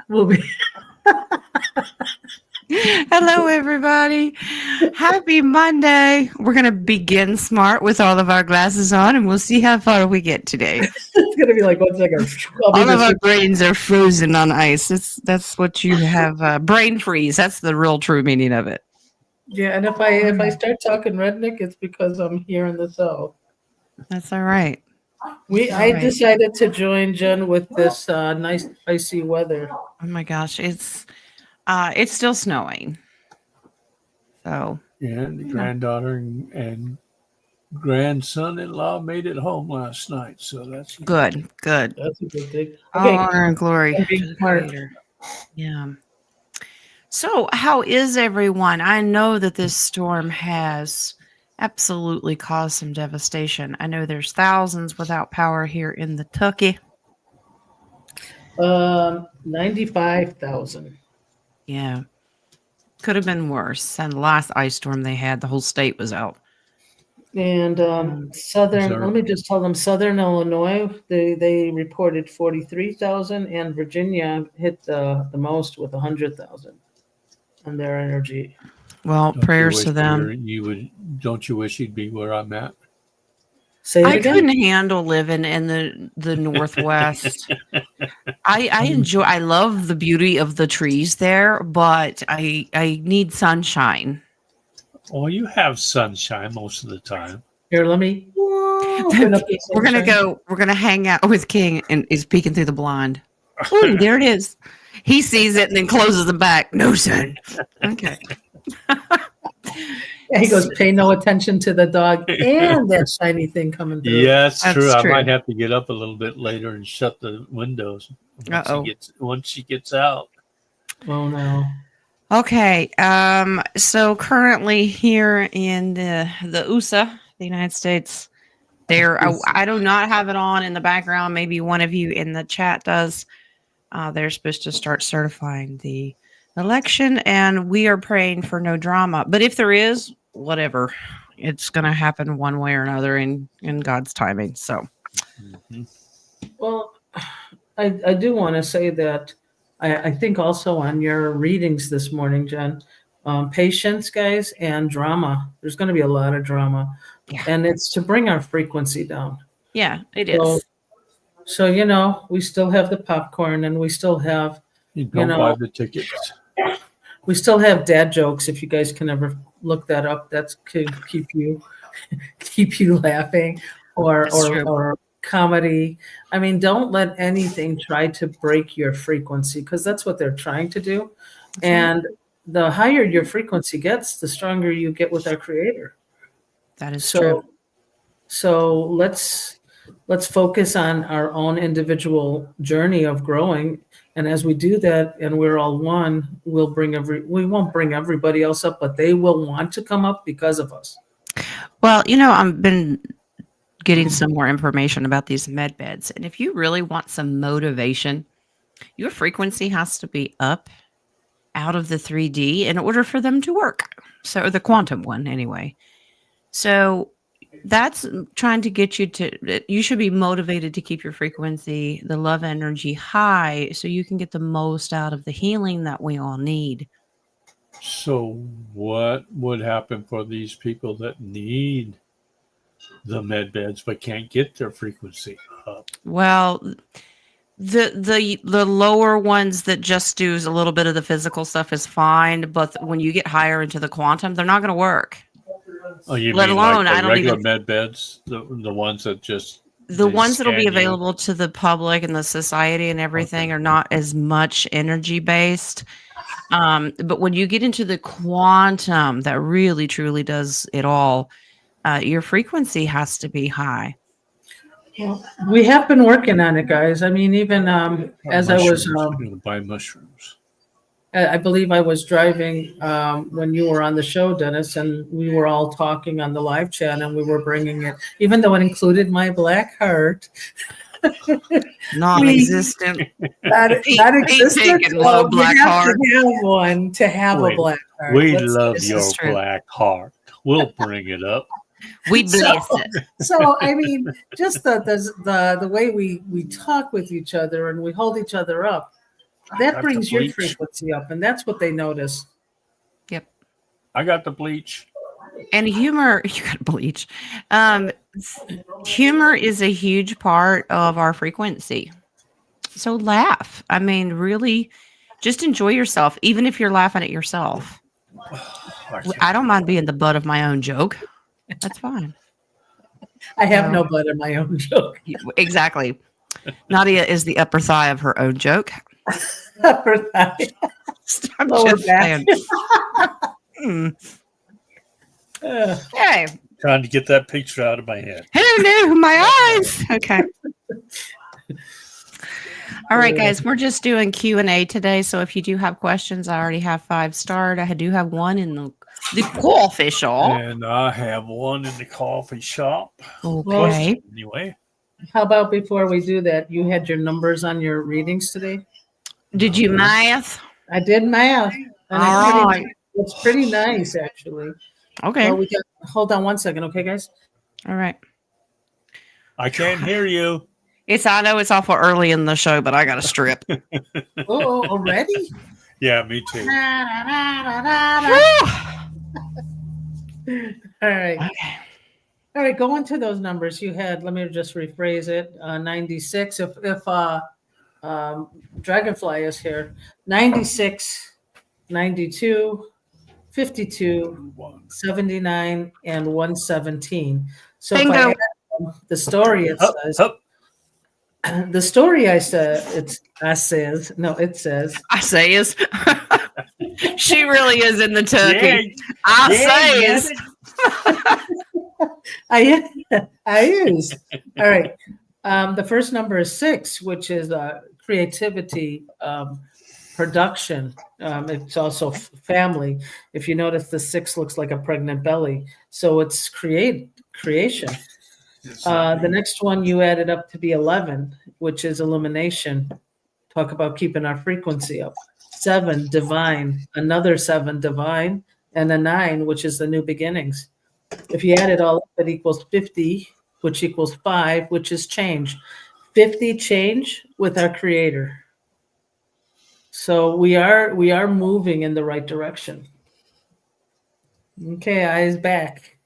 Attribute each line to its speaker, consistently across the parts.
Speaker 1: We'll be.
Speaker 2: Hello, everybody. Happy Monday. We're going to begin smart with all of our glasses on, and we'll see how far we get today.
Speaker 1: It's gonna be like 1 second.
Speaker 2: All of our brains are frozen on ice. That's what you have. Brain freeze. That's the real true meaning of it.
Speaker 1: Yeah, and if I start talking redneck, it's because I'm here in the South.
Speaker 2: That's all right.
Speaker 1: I decided to join Jen with this nice icy weather.
Speaker 2: Oh my gosh, it's still snowing. So
Speaker 3: and the granddaughter and grandson-in-law made it home last night, so that's
Speaker 2: good.
Speaker 1: That's a good thing.
Speaker 2: Okay. All honor and glory to the Creator. Yeah. So, how is everyone? I know that this storm has absolutely caused some devastation. I know there's thousands without power here in the Tucky.
Speaker 1: 95,000.
Speaker 2: Yeah. Could have been worse. And the last ice storm they had, the whole state was out.
Speaker 1: And let me just tell them, Southern Illinois, they reported 43,000, and Virginia hit the most with 100,000 on their energy.
Speaker 2: Well, prayers to them.
Speaker 3: Don't you wish you'd be where I'm at?
Speaker 2: I couldn't handle living in the Northwest. I love the beauty of the trees there, but I need sunshine.
Speaker 3: Oh, you have sunshine most of the time.
Speaker 1: Here, let me.
Speaker 2: We're gonna hang out with King, and he's peeking through the blind. Ooh, there it is. He sees it and then closes the back. No sun. Okay.
Speaker 1: He goes, pay no attention to the dog and that shiny thing coming through.
Speaker 3: Yeah, that's true. I might have to get up a little bit later and shut the windows once she gets out.
Speaker 1: Oh, no.
Speaker 2: Okay. So currently here in the USA, the United States, I do not have it on in the background. Maybe one of you in the chat does. They're supposed to start certifying the election, and we are praying for no drama. But if there is, whatever, it's going to happen one way or another in God's timing. So,
Speaker 1: well, I do want to say that I think also on your readings this morning, Jen, patience, guys, and drama. There's going to be a lot of drama, and it's to bring our frequency down.
Speaker 2: Yeah, it is.
Speaker 1: So we still have the popcorn, and we still have
Speaker 3: buy the tickets.
Speaker 1: We still have dad jokes. If you guys can ever look that up, that's could keep you laughing, or comedy. I mean, don't let anything try to break your frequency, because that's what they're trying to do. And the higher your frequency gets, the stronger you get with our Creator.
Speaker 2: That is true.
Speaker 1: So let's focus on our own individual journey of growing. And as we do that, and we're all one, we won't bring everybody else up, but they will want to come up because of us.
Speaker 2: Well, I've been getting some more information about these med beds. And if you really want some motivation, your frequency has to be up out of the 3D in order for them to work. So the quantum one anyway. So that's trying to get you should be motivated to keep your frequency, the love energy high, so you can get the most out of the healing that we all need.
Speaker 3: So what would happen for these people that need the med beds but can't get their frequency up?
Speaker 2: Well, the lower ones that just do a little bit of the physical stuff is fine, but when you get higher into the quantum, they're not going to work.
Speaker 3: Oh, you
Speaker 2: let
Speaker 3: mean
Speaker 2: alone
Speaker 3: like the
Speaker 2: I don't
Speaker 3: regular
Speaker 2: even
Speaker 3: med beds, the ones that just
Speaker 2: the ones that'll be available to the public and the society and everything are not as much energy based. But when you get into the quantum, that really truly does it all. Your frequency has to be high.
Speaker 1: Well, we have been working on it, guys. I mean, even as I was
Speaker 3: buy mushrooms.
Speaker 1: I believe I was driving when you were on the show, Dennis, and we were all talking on the live chat, and we were bringing it, even though it included my black heart.
Speaker 2: Non-existent.
Speaker 1: Not existent.
Speaker 2: Love black heart.
Speaker 1: To have one to have a black heart.
Speaker 3: We love your black heart. We'll bring it up.
Speaker 2: We bless it.
Speaker 1: So I mean, just the way we talk with each other and we hold each other up. that
Speaker 3: got
Speaker 1: brings
Speaker 3: the
Speaker 1: your
Speaker 3: bleach.
Speaker 1: frequency up, and that's what they notice.
Speaker 2: Yep.
Speaker 3: I got the bleach.
Speaker 2: And humor, you got to bleach. Humor is a huge part of our frequency. So laugh. I mean, really, just enjoy yourself, even if you're laughing at yourself. I don't mind being the butt of my own joke. That's fine.
Speaker 1: I have no butt in my own joke.
Speaker 2: Exactly. Nadia is the upper thigh of her own joke.
Speaker 1: Upper thigh.
Speaker 2: I'm
Speaker 1: Lower
Speaker 2: just
Speaker 1: back.
Speaker 2: saying. Hey.
Speaker 3: Trying to get that picture out of my head.
Speaker 2: Hello, my eyes. Okay. All right, guys, we're just doing Q&A today. So if you do have questions, I already have 5 starred. I do have one in the coffee shop.
Speaker 3: And I have one in the coffee shop.
Speaker 2: Okay.
Speaker 3: Anyway.
Speaker 1: How about before we do that, you had your numbers on your readings today?
Speaker 2: Did you math?
Speaker 1: I did math. And
Speaker 2: All right.
Speaker 1: it's pretty nice, actually.
Speaker 2: Okay.
Speaker 1: Well, hold on one second, okay, guys?
Speaker 2: All right.
Speaker 3: I can't hear you.
Speaker 2: I know it's awful early in the show, but I got to strip.
Speaker 1: Oh, already?
Speaker 3: Yeah, me too.
Speaker 1: All right.
Speaker 2: Okay.
Speaker 1: All right, go into those numbers you had. Let me just rephrase it. 96. If Dragonfly is here, 96, 92, 52, 79, and 117. So
Speaker 2: Bingo.
Speaker 1: if I add the story, it says. The story it says.
Speaker 2: She really is in the turkey.
Speaker 1: I use. All right. The first number is 6, which is creativity, production. It's also family. If you notice, the 6 looks like a pregnant belly. So it's creation. The next one you added up to be 11, which is illumination. Talk about keeping our frequency up. 7, divine. Another 7, divine. And a 9, which is the new beginnings. If you add it all up, it equals 50, which equals 5, which is change. 50 change with our creator. So we are moving in the right direction. Okay, eyes back.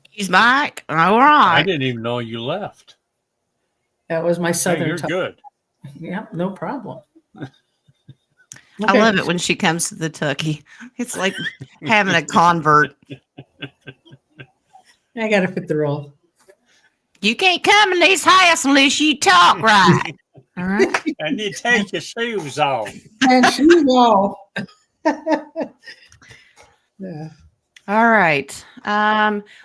Speaker 2: He's back. All right.
Speaker 3: I didn't even know you left.
Speaker 1: That was my southern
Speaker 3: you're
Speaker 1: tongue.
Speaker 3: good.
Speaker 1: Yeah, no problem.
Speaker 2: I love it when she comes to the turkey. It's like having a convert.
Speaker 1: I got to fit the role.
Speaker 2: You can't come in this house unless you talk right. All right.
Speaker 3: And you take your shoes off.
Speaker 1: And shoes off. Yeah.
Speaker 2: All right.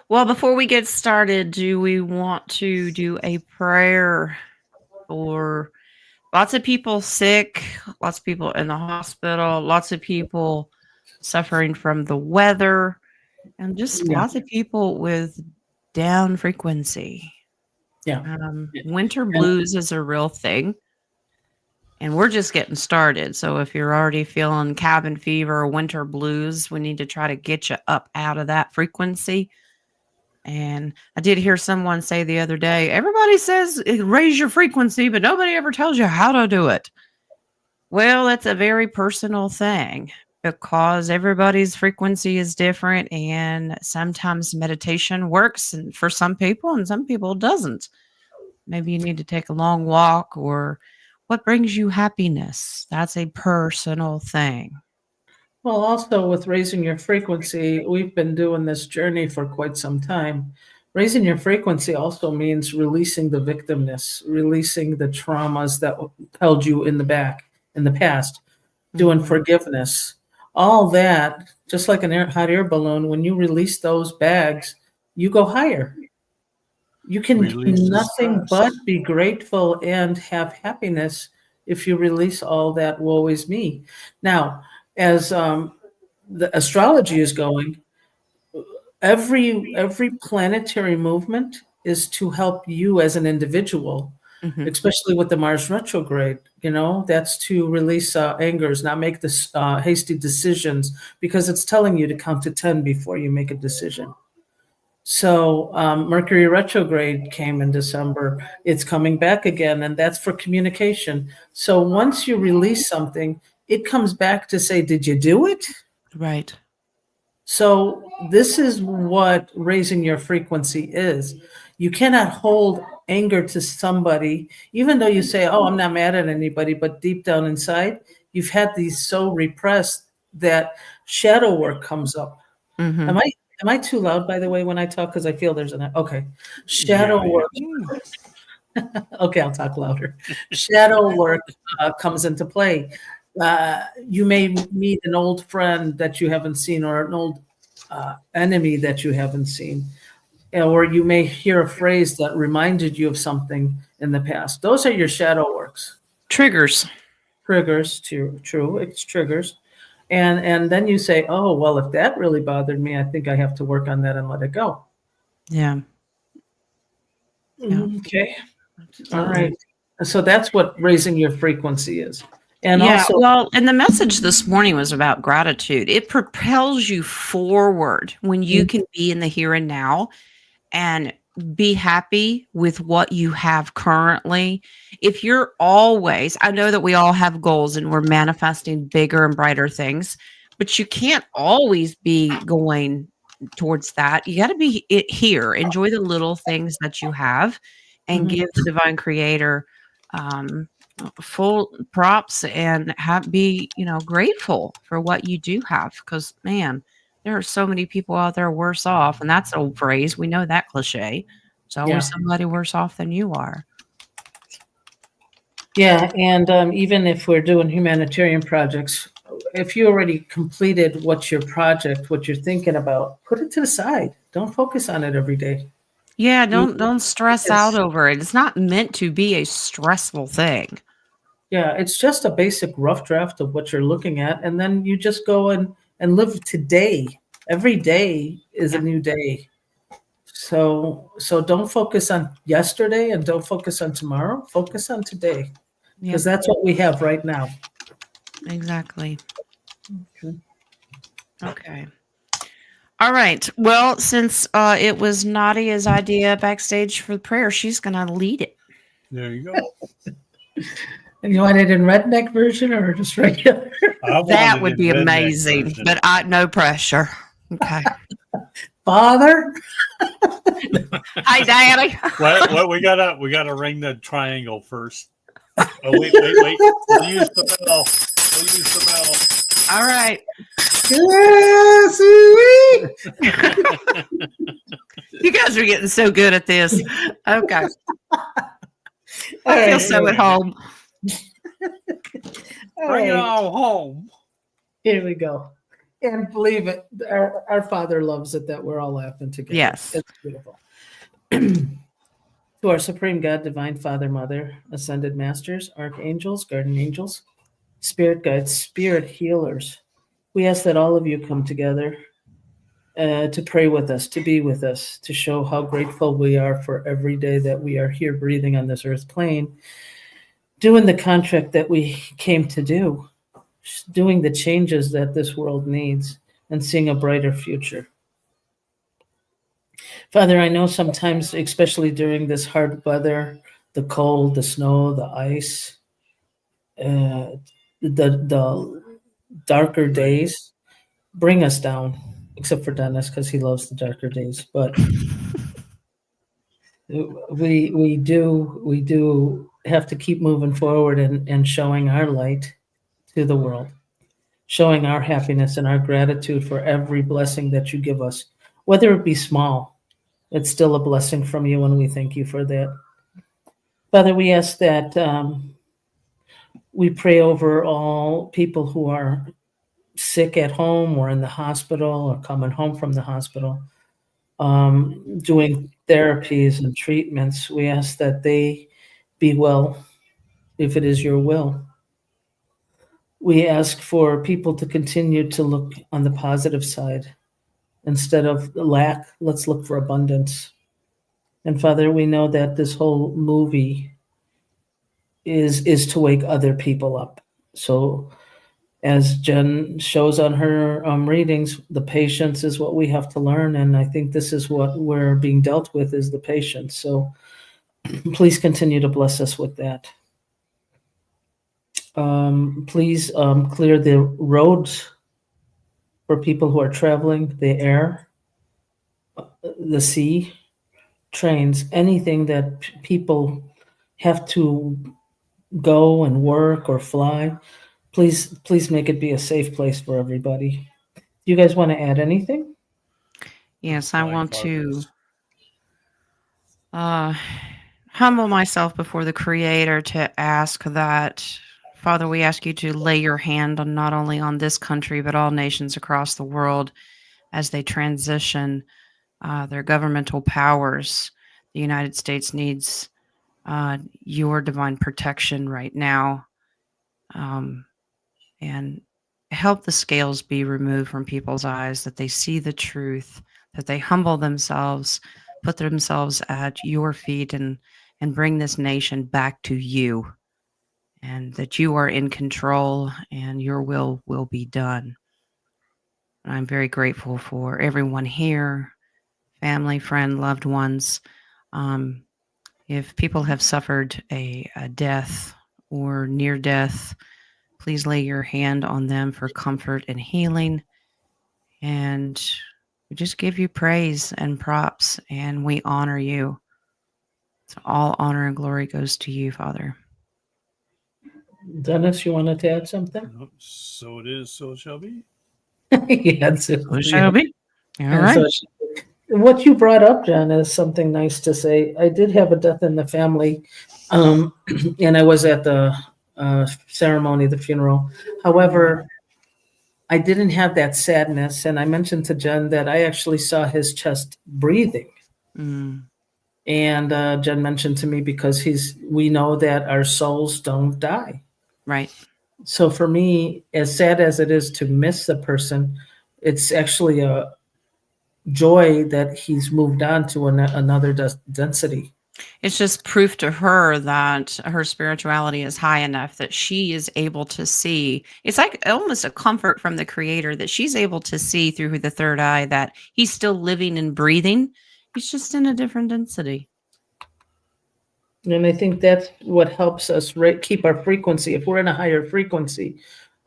Speaker 2: Well, before we get started, do we want to do a prayer for lots of people sick, lots of people in the hospital, lots of people suffering from the weather, and just lots of people with down frequency.
Speaker 1: Yeah.
Speaker 2: Winter blues is a real thing. And we're just getting started. So if you're already feeling cabin fever or winter blues, we need to try to get you up out of that frequency. And I did hear someone say the other day, everybody says raise your frequency, but nobody ever tells you how to do it. Well, that's a very personal thing because everybody's frequency is different. And sometimes meditation works for some people and some people doesn't. Maybe you need to take a long walk or what brings you happiness? That's a personal thing.
Speaker 1: Well, also with raising your frequency, we've been doing this journey for quite some time. Raising your frequency also means releasing the victimness, releasing the traumas that held you in the past, doing forgiveness. All that, just like a hot air balloon, when you release those bags, you go higher. You can do nothing but be grateful and have happiness if you release all that woe is me. Now, as the astrology is going, every planetary movement is to help you as an individual, especially with the Mars retrograde. That's to release angers, not make this hasty decisions, because it's telling you to count to 10 before you make a decision. So Mercury retrograde came in December. It's coming back again, and that's for communication. So once you release something, it comes back to say, did you do it?
Speaker 2: Right.
Speaker 1: So this is what raising your frequency is. You cannot hold anger to somebody, even though you say, oh, I'm not mad at anybody, but deep down inside, you've had these so repressed that shadow work comes up.
Speaker 2: Mm-hmm.
Speaker 1: Am I too loud, by the way, when I talk? Because I feel there's okay. Shadow work. Okay, I'll talk louder. Shadow work comes into play. You may meet an old friend that you haven't seen, or an old enemy that you haven't seen, or you may hear a phrase that reminded you of something in the past. Those are your shadow works.
Speaker 2: Triggers.
Speaker 1: Triggers, true. It's triggers. And then you say, oh, well, if that really bothered me, I think I have to work on that and let it go.
Speaker 2: Yeah.
Speaker 1: Okay. All right. So that's what raising your frequency is. And
Speaker 2: yeah,
Speaker 1: also,
Speaker 2: well, and the message this morning was about gratitude. It propels you forward when you can be in the here and now and be happy with what you have currently. If you're always, I know that we all have goals and we're manifesting bigger and brighter things, but you can't always be going towards that. You got to be here, enjoy the little things that you have, and give the divine creator full props and be grateful for what you do have, because man, there are so many people out there worse off, and that's an old phrase. We know that cliche. There's always somebody worse off than you are.
Speaker 1: Yeah, and even if we're doing humanitarian projects, if you already completed what's your project, what you're thinking about, put it to the side. Don't focus on it every day.
Speaker 2: Yeah, don't stress out over it. It's not meant to be a stressful thing.
Speaker 1: Yeah, it's just a basic rough draft of what you're looking at, and then you just go and live today. Every day is a new day. So don't focus on yesterday and don't focus on tomorrow. Focus on today, because that's what we have right now.
Speaker 2: Exactly. Okay. All right. Well, since it was Nadia's idea backstage for the prayer, she's going to lead it.
Speaker 3: There you go.
Speaker 1: And you want it in redneck version or just regular?
Speaker 2: That would be amazing, but no pressure. Okay.
Speaker 1: Father.
Speaker 2: Hi, Daddy.
Speaker 3: Well, we gotta ring the triangle first. Oh, wait. We'll use the bell.
Speaker 2: All right. You guys are getting so good at this. Okay. I feel so at home.
Speaker 3: Bring it all home.
Speaker 1: Here we go. And believe it, our Father loves it that we're all laughing together.
Speaker 2: Yes.
Speaker 1: It's beautiful. To our Supreme God, Divine Father, Mother, Ascended Masters, Archangels, Guardian Angels, Spirit Guides, Spirit Healers, we ask that all of you come together to pray with us, to be with us, to show how grateful we are for every day that we are here breathing on this earth plane, doing the contract that we came to do, doing the changes that this world needs, and seeing a brighter future. Father, I know sometimes, especially during this hard weather, the cold, the snow, the ice, the darker days bring us down, except for Dennis, because he loves the darker days. But we do have to keep moving forward and showing our light to the world, showing our happiness and our gratitude for every blessing that you give us, whether it be small. It's still a blessing from you, and we thank you for that. Father, we ask that we pray over all people who are sick at home or in the hospital or coming home from the hospital, doing therapies and treatments. We ask that they be well, if it is your will. We ask for people to continue to look on the positive side. Instead of lack, let's look for abundance. And Father, we know that this whole movie is to wake other people up. So as Jen shows on her readings, the patience is what we have to learn, and I think this is what we're being dealt with, is the patience. So please continue to bless us with that. Please clear the roads for people who are traveling, the air, the sea, trains, anything that people have to go and work or fly. Please make it be a safe place for everybody. You guys want to add anything?
Speaker 2: Yes, I want to
Speaker 3: Likewise.
Speaker 2: humble myself before the Creator to ask that, Father, we ask you to lay your hand on not only on this country, but all nations across the world as they transition their governmental powers. The United States needs your divine protection right now, and help the scales be removed from people's eyes, that they see the truth, that they humble themselves, put themselves at your feet, and bring this nation back to you, and that you are in control and your will be done. And I'm very grateful for everyone here, family, friend, loved ones. If people have suffered a death or near death, please lay your hand on them for comfort and healing. And we just give you praise and props, and we honor you. So all honor and glory goes to you, Father.
Speaker 1: Dennis, you wanted to add something?
Speaker 3: So it is, so it shall be.
Speaker 1: Yeah,
Speaker 2: So shall be. All
Speaker 1: and
Speaker 2: right.
Speaker 1: so what you brought up, Jen, is something nice to say. I did have a death in the family, and I was at the ceremony, the funeral. However, I didn't have that sadness, and I mentioned to Jen that I actually saw his chest breathing.
Speaker 2: Mm,
Speaker 1: And Jen mentioned to me, because we know that our souls don't die.
Speaker 2: right.
Speaker 1: So for me, as sad as it is to miss the person, it's actually a joy that he's moved on to another density.
Speaker 2: It's just proof to her that her spirituality is high enough that she is able to see. It's like almost a comfort from the Creator that she's able to see through the third eye that he's still living and breathing. He's just in a different density.
Speaker 1: And I think that's what helps us keep our frequency. If we're in a higher frequency,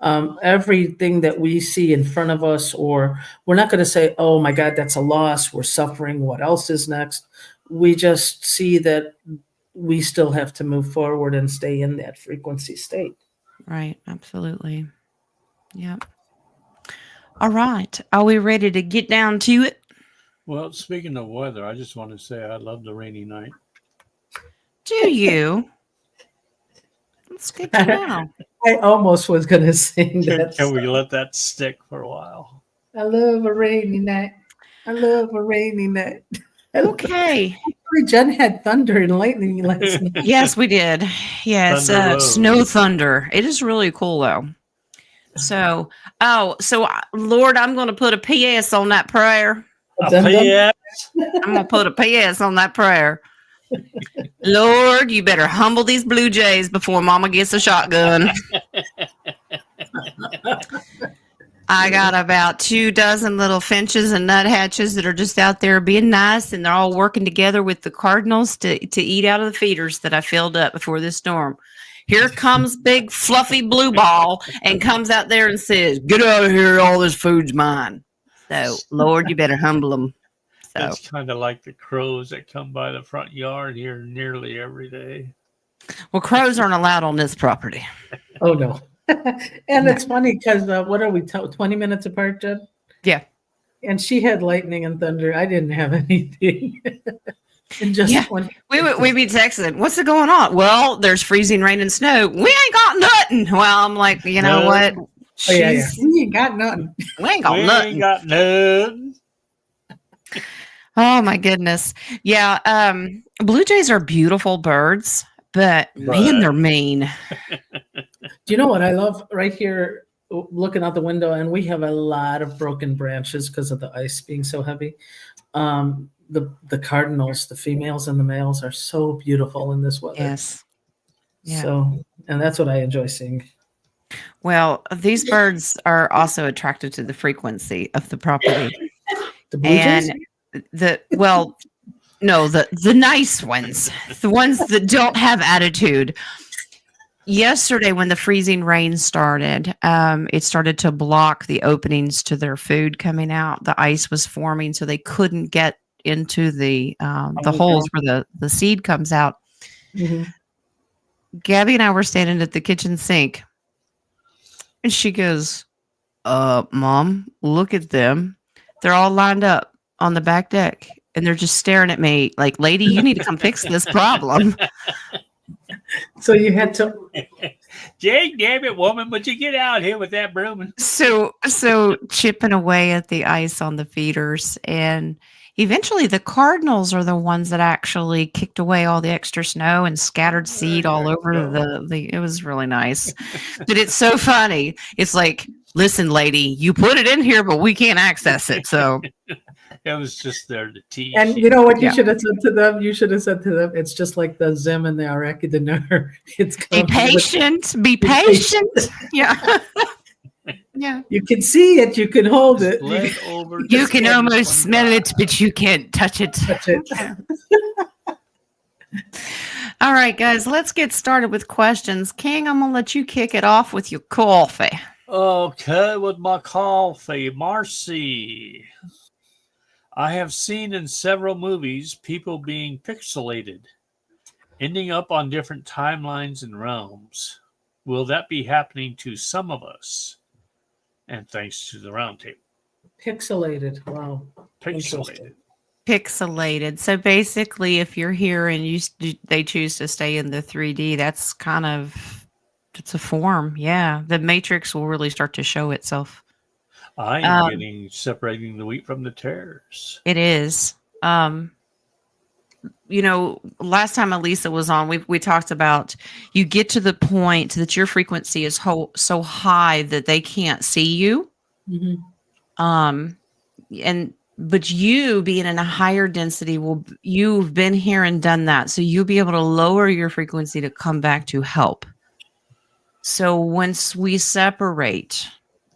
Speaker 1: everything that we see in front of us, or we're not going to say, oh my God, that's a loss, we're suffering, what else is next? We just see that we still have to move forward and stay in that frequency state.
Speaker 2: Right. Absolutely. Yep. All right. Are we ready to get down to it?
Speaker 3: Well, speaking of weather, I just want to say I love the rainy night.
Speaker 2: Do you? That's good to know.
Speaker 1: I almost was going to sing that.
Speaker 3: Can we let that stick for a while?
Speaker 1: I love a rainy night. I love a rainy night.
Speaker 2: Okay.
Speaker 1: Jen had thunder and lightning last night.
Speaker 2: Yes, we did. Yes, snow thunder. It is really cool though. So, Lord, I'm going to put a PS on that prayer.
Speaker 3: A PS?
Speaker 2: I'm going to put a PS on that prayer. Lord, you better humble these Blue Jays before Mama gets a shotgun. I got about 24 little finches and nuthatches that are just out there being nice, and they're all working together with the cardinals to eat out of the feeders that I filled up before this storm. Here comes big fluffy blue ball and comes out there and says, "Get out of here, all this food's mine." So, Lord, you better humble them. So.
Speaker 3: It's kind of like the crows that come by the front yard here nearly every day.
Speaker 2: Well, crows aren't allowed on this property.
Speaker 1: Oh, no. And it's funny because what are we, 20 minutes apart, Jen?
Speaker 2: Yeah.
Speaker 1: And she had lightning and thunder. I didn't have anything. And just
Speaker 2: we be texting, what's going on? Well, there's freezing rain and snow. We ain't got nothing. Well, I'm like, you know what?
Speaker 1: We ain't got nothing.
Speaker 2: We ain't got nothing. Oh my goodness. Yeah. Blue jays are beautiful birds, but man, they're mean.
Speaker 1: Do you know what I love right here, looking out the window, and we have a lot of broken branches because of the ice being so heavy. The cardinals, the females and the males, are so beautiful in this weather.
Speaker 2: Yes. Yeah.
Speaker 1: So, and that's what I enjoy seeing.
Speaker 2: Well, these birds are also attracted to the frequency of the property.
Speaker 1: The blue jays?
Speaker 2: And no, the nice ones, the ones that don't have attitude. Yesterday, when the freezing rain started, it started to block the openings to their food coming out. The ice was forming, so they couldn't get into the holes where the seed comes out.
Speaker 1: Mhm.
Speaker 2: Gabby and I were standing at the kitchen sink, and she goes, Mom, look at them. They're all lined up on the back deck, and they're just staring at me like, lady, you need to come fix this problem.
Speaker 1: So you had to.
Speaker 3: Jake, damn it, woman, would you get out here with that broom?
Speaker 2: So chipping away at the ice on the feeders, and eventually the cardinals are the ones that actually kicked away all the extra snow and scattered seed all over the it was really nice. But it's so funny. It's like, listen, lady, you put it in here, but we can't access it. So
Speaker 3: It was just there to tease.
Speaker 1: And you know what you should have said to them? You should have said to them, it's just like the Zim and the Arachidanar. It's
Speaker 2: be patient. Be patient. Yeah. Yeah.
Speaker 1: You can see it. You can hold it.
Speaker 2: You can almost smell it, but you can't touch it.
Speaker 1: Touch it.
Speaker 2: All right, guys, let's get started with questions. King, I'm going to let you kick it off with your coffee.
Speaker 3: Okay, with my coffee. Marcy. I have seen in several movies people being pixelated, ending up on different timelines and realms. Will that be happening to some of us? And thanks to the Roundtable.
Speaker 1: Pixelated. Wow.
Speaker 2: Pixelated. So basically, if you're here and they choose to stay in the 3D, that's kind of, it's a form. Yeah. The matrix will really start to show itself.
Speaker 3: I am getting separating the wheat from the tares.
Speaker 2: It is. Last time Elisa was on, we talked about you get to the point that your frequency is so high that they can't see you.
Speaker 1: Mm-hmm.
Speaker 2: But you being in a higher density, you've been here and done that. So you'll be able to lower your frequency to come back to help. So once we separate,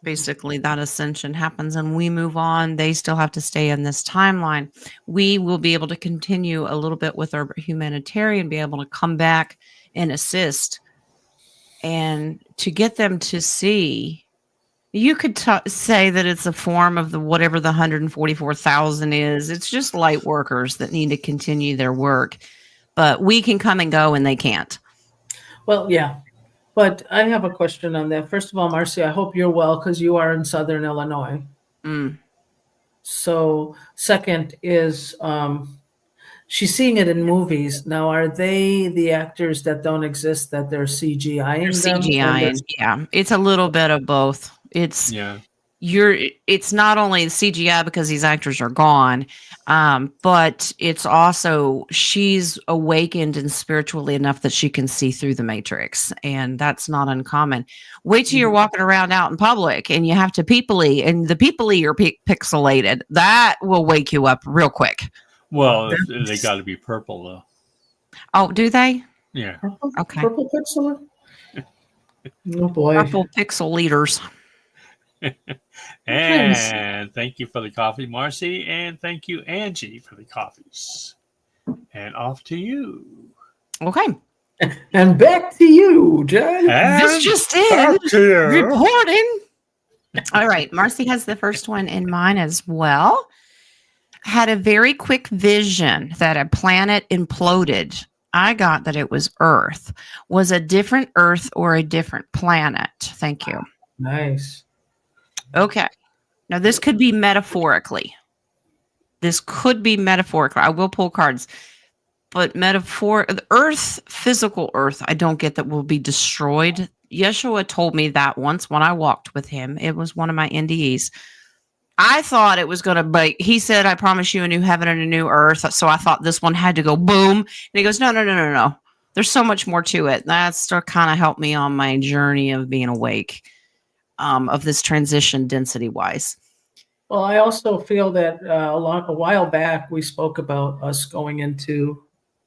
Speaker 2: basically that ascension happens and we move on, they still have to stay in this timeline. We will be able to continue a little bit with our humanitarian, be able to come back and assist, and to get them to see. You could say that it's a form of whatever the 144,000 is. It's just light workers that need to continue their work, but we can come and go and they can't.
Speaker 1: Well, yeah. But I have a question on that. First of all, Marcy, I hope you're well because you are in Southern Illinois. So second is she's seeing it in movies. Now, are they the actors that don't exist that they're CGIing them?
Speaker 2: CGIing, yeah. It's a little bit of both. It's not only CGI because these actors are gone, but it's also she's awakened and spiritually enough that she can see through the matrix, and that's not uncommon. Wait till you're walking around out in public and you have to people-y, and the people-y are pixelated. That will wake you up real quick.
Speaker 3: Well, they got to be purple though.
Speaker 2: Oh, do they?
Speaker 3: Yeah.
Speaker 1: Purple?
Speaker 2: Okay.
Speaker 1: Purple pixel? Oh boy.
Speaker 2: Purple pixel leaders.
Speaker 3: And thank you for the coffee, Marcy, and thank you, Angie, for the coffees. And off to you.
Speaker 2: Okay.
Speaker 1: And back to you, John.
Speaker 2: This just in. Reporting. All right. Marcy has the first one in mind as well. Had a very quick vision that a planet imploded. I got that it was Earth. Was a different Earth or a different planet? Thank you.
Speaker 1: Nice.
Speaker 2: Okay. Now, this could be metaphorically. I will pull cards. But the Earth, physical Earth, I don't get that will be destroyed. Yeshua told me that once when I walked with him. It was one of my NDEs. I thought it was going to be, he said, I promise you a new heaven and a new earth. So I thought this one had to go boom. And he goes, no. There's so much more to it. That's to kind of help me on my journey of being awake. Of this transition density wise.
Speaker 1: Well, I also feel that a while back we spoke about us going into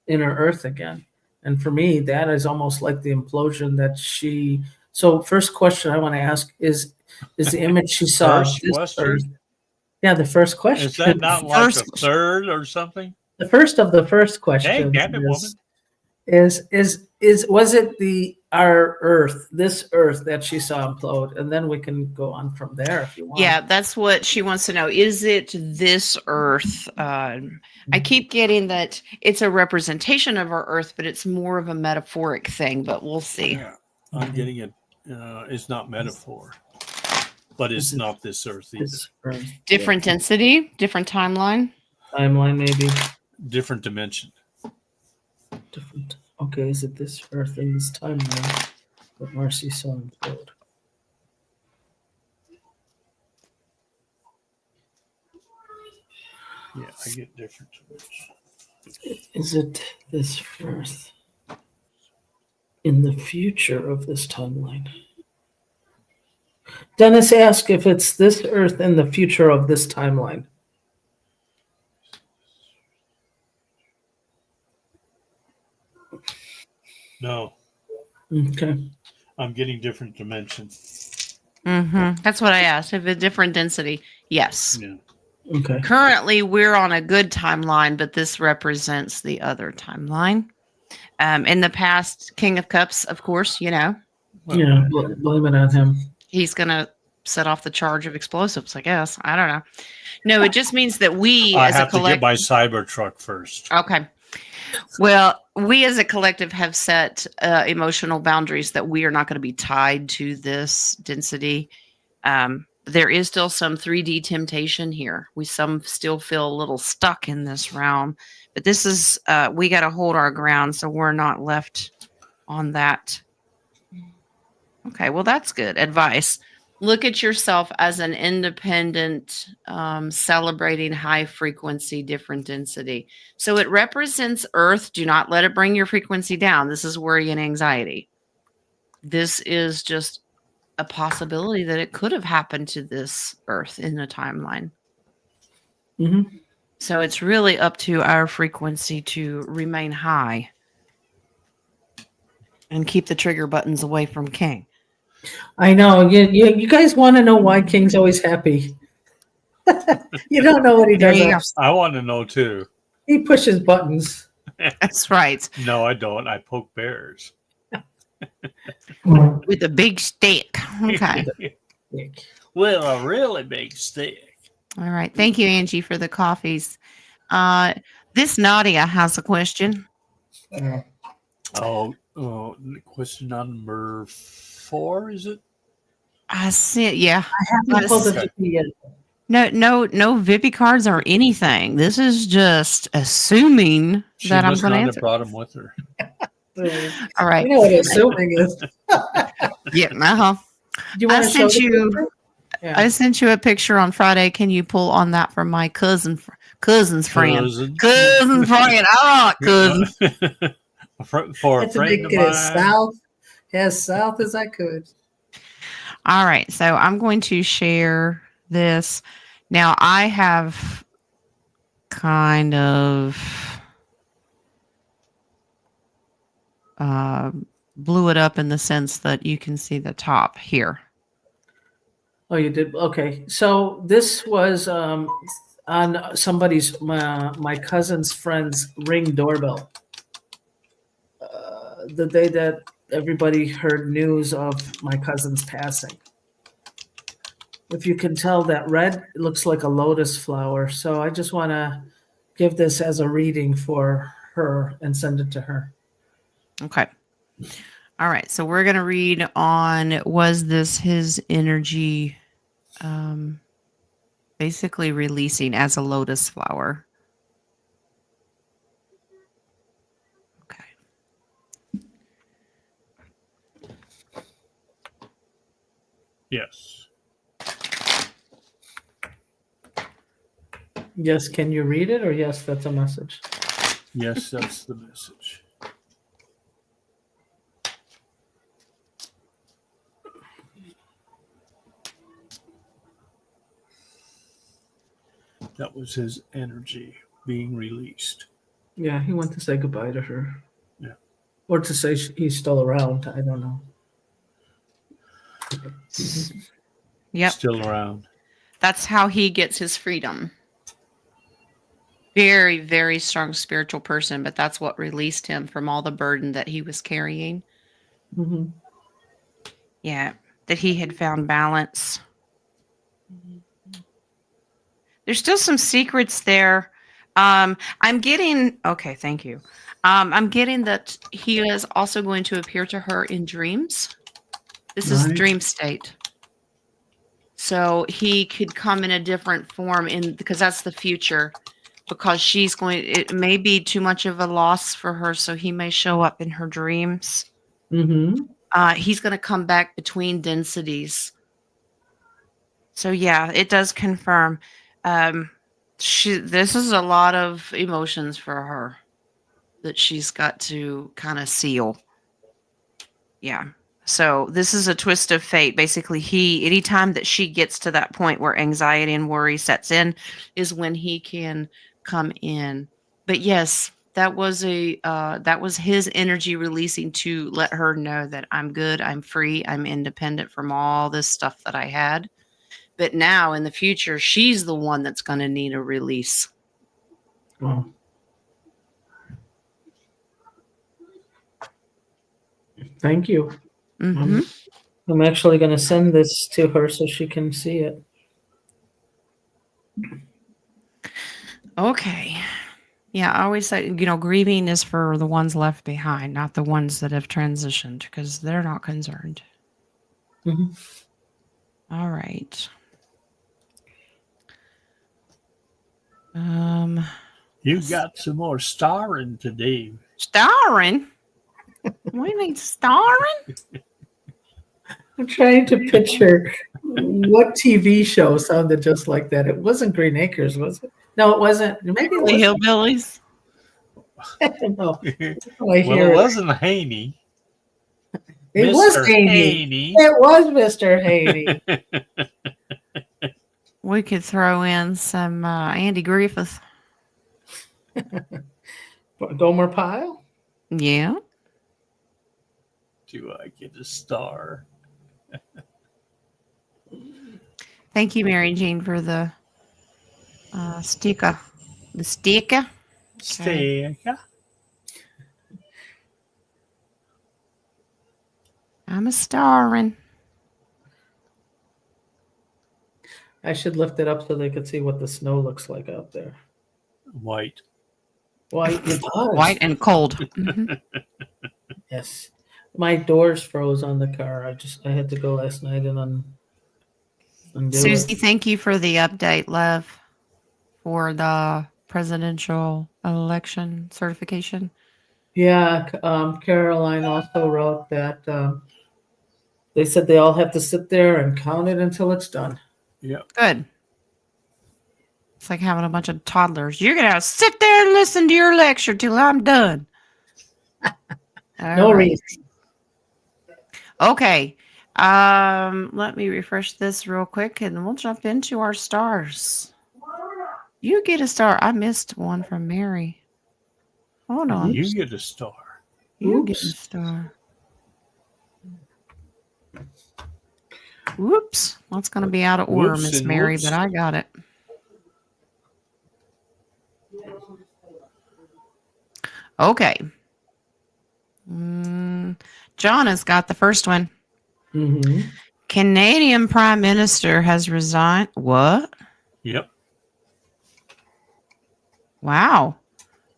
Speaker 1: inner Earth again, and for me that is almost like the implosion that she So first question I want to ask is the image she saw
Speaker 3: First
Speaker 1: this
Speaker 3: question?
Speaker 1: Earth? Yeah, the first question.
Speaker 3: Is that not like
Speaker 2: First-
Speaker 3: a third or something?
Speaker 1: The first of the first
Speaker 3: Hey,
Speaker 1: questions
Speaker 3: damn it, woman.
Speaker 1: is was it our Earth, this Earth that she saw implode? And then we can go on from there if you want.
Speaker 2: Yeah, that's what she wants to know. Is it this Earth? I keep getting that it's a representation of our Earth, but it's more of a metaphoric thing. But we'll see.
Speaker 3: Yeah, I'm getting it. It's not metaphor, but it's not this Earth either.
Speaker 1: This Earth.
Speaker 2: Different density, different timeline.
Speaker 1: Timeline maybe.
Speaker 3: Different dimension.
Speaker 1: Different. Okay, is it this Earth in this timeline that Marcy saw implode?
Speaker 3: Yeah, I get different dimension.
Speaker 1: Is it this Earth in the future of this timeline? Dennis asked if it's this Earth in the future of this timeline.
Speaker 3: No,
Speaker 1: Okay.
Speaker 3: I'm getting different dimension.
Speaker 2: That's what I asked. If a different density, yes.
Speaker 3: Yeah.
Speaker 1: Okay.
Speaker 2: Currently, we're on a good timeline, but this represents the other timeline. In the past, King of Cups, of course,
Speaker 1: Yeah, blame it on him.
Speaker 2: he's going to set off the charge of explosives, I guess. I don't know. No, it just means that we
Speaker 3: I
Speaker 2: as a
Speaker 3: have to get
Speaker 2: collective.
Speaker 3: my cyber truck first.
Speaker 2: Okay. Well, we as a collective have set emotional boundaries that we are not going to be tied to this density. There is still some 3D temptation here. We still feel a little stuck in this realm, but this is we got to hold our ground so we're not left on that. Okay, well that's good advice. Look at yourself as an independent, celebrating high frequency, different density. So it represents Earth. Do not let it bring your frequency down. This is worry and anxiety. This is just a possibility that it could have happened to this Earth in a timeline.
Speaker 1: Mm-hmm.
Speaker 2: So it's really up to our frequency to remain high and keep the trigger buttons away from King.
Speaker 1: I know. You guys want to know why King's always happy. You don't know what he
Speaker 2: There
Speaker 1: does.
Speaker 2: you go.
Speaker 3: I want to know too.
Speaker 1: He pushes buttons.
Speaker 2: That's right.
Speaker 3: No, I don't. I poke bears.
Speaker 2: With a big stick. Okay.
Speaker 3: With a really big stick.
Speaker 2: All right. Thank you, Angie, for the coffees. This Nadia has a question.
Speaker 3: Oh, question number 4, is it?
Speaker 2: I see. Yeah.
Speaker 1: I haven't pulled it yet.
Speaker 2: No Vippy cards or anything. This is just assuming
Speaker 3: She
Speaker 2: that I'm
Speaker 3: must
Speaker 2: going to
Speaker 3: not have
Speaker 2: answer.
Speaker 3: brought them with her.
Speaker 2: All right.
Speaker 1: You know what assuming is.
Speaker 2: Yeah. Uh-huh.
Speaker 1: Do you want
Speaker 2: I
Speaker 1: to show
Speaker 2: sent
Speaker 1: the
Speaker 2: you.
Speaker 1: picture? Yeah.
Speaker 2: I sent you a picture on Friday. Can you pull on that from my cousin's friend?
Speaker 3: Cousin.
Speaker 2: Cousin's friend. I like cousins.
Speaker 3: For a
Speaker 1: Had to
Speaker 3: friend
Speaker 1: make
Speaker 3: of
Speaker 1: it
Speaker 3: mine.
Speaker 1: as south as I could.
Speaker 2: All right. So I'm going to share this. Now I have kind of blew it up in the sense that you can see the top here.
Speaker 1: Oh, you did? Okay. So this was on somebody's, my cousin's friend's Ring doorbell. The day that everybody heard news of my cousin's passing. If you can tell, that red, it looks like a lotus flower. So I just want to give this as a reading for her and send it to her.
Speaker 2: Okay. All right. So we're going to read on, was this his energy basically releasing as a lotus flower? Okay.
Speaker 3: Yes.
Speaker 1: Yes, can you read it? Or yes, that's a message.
Speaker 3: Yes, that's the message. That was his energy being released.
Speaker 1: Yeah, he went to say goodbye to her.
Speaker 3: Yeah.
Speaker 1: Or to say he's still around. I don't know.
Speaker 2: Yep.
Speaker 3: Still around.
Speaker 2: That's how he gets his freedom. Very, very strong spiritual person, but that's what released him from all the burden that he was carrying.
Speaker 1: Mm-hmm.
Speaker 2: Yeah, that he had found balance. There's still some secrets there. I'm getting, okay, thank you. I'm getting that he is also going to appear to her in dreams. This is
Speaker 1: Nice.
Speaker 2: dream state. So he could come in a different form because that's the future. Because it may be too much of a loss for her, so he may show up in her dreams.
Speaker 1: Mm-hmm.
Speaker 2: He's going to come back between densities. So yeah, it does confirm. This is a lot of emotions for her that she's got to kind of seal. Yeah. So this is a twist of fate. Basically, anytime that she gets to that point where anxiety and worry sets in, is when he can come in. But yes, that was his energy releasing to let her know that I'm good, I'm free, I'm independent from all this stuff that I had. But now in the future, she's the one that's going to need a release.
Speaker 1: Wow. Thank you.
Speaker 2: Mm-hmm.
Speaker 1: I'm actually going to send this to her so she can see it.
Speaker 2: Okay. Yeah, I always say, grieving is for the ones left behind, not the ones that have transitioned, because they're not concerned.
Speaker 1: Mm-hmm.
Speaker 2: All right.
Speaker 3: You got some more starring today.
Speaker 2: Starring? We need starring?
Speaker 1: I'm trying to picture what TV show sounded just like that. It wasn't Green Acres, was it? No, it wasn't. Maybe it
Speaker 2: The
Speaker 1: was.
Speaker 2: Hillbillies?
Speaker 1: I don't know. I
Speaker 3: Well,
Speaker 1: hear
Speaker 3: it
Speaker 1: it.
Speaker 3: wasn't Haney.
Speaker 1: It was
Speaker 3: Mr.
Speaker 1: Haney.
Speaker 3: Haney.
Speaker 1: It was Mr. Haney.
Speaker 2: We could throw in some Andy Griffith.
Speaker 1: Gomer Pyle?
Speaker 2: Yeah.
Speaker 3: Do I get a star?
Speaker 2: Thank you, Mary Jean, for the sticker. The sticker?
Speaker 3: Stay.
Speaker 2: I'm a starring.
Speaker 1: I should lift it up so they could see what the snow looks like out there.
Speaker 3: White.
Speaker 1: White, it does.
Speaker 2: White and cold. Mhm.
Speaker 1: Yes. My doors froze on the car. I had to go last night and undo
Speaker 2: Susie,
Speaker 1: it.
Speaker 2: thank you for the update, love, for the presidential election certification.
Speaker 1: Yeah, Caroline also wrote that they said they all have to sit there and count it until it's done.
Speaker 3: Yeah.
Speaker 2: Good. It's like having a bunch of toddlers. You're going to sit there and listen to your lecture till I'm done.
Speaker 1: No reason.
Speaker 2: Okay. Let me refresh this real quick and we'll jump into our stars. You get a star. I missed one from Mary. Hold on.
Speaker 3: You get a star.
Speaker 2: You get a
Speaker 1: Oops.
Speaker 2: star. Whoops. That's going to be out of order,
Speaker 3: Whoops
Speaker 2: Miss
Speaker 3: and
Speaker 2: Mary,
Speaker 3: whoops.
Speaker 2: but I got it. Okay. John has got the first one.
Speaker 1: Mm-hmm.
Speaker 2: Canadian Prime Minister has resigned. What?
Speaker 3: Yep.
Speaker 2: Wow.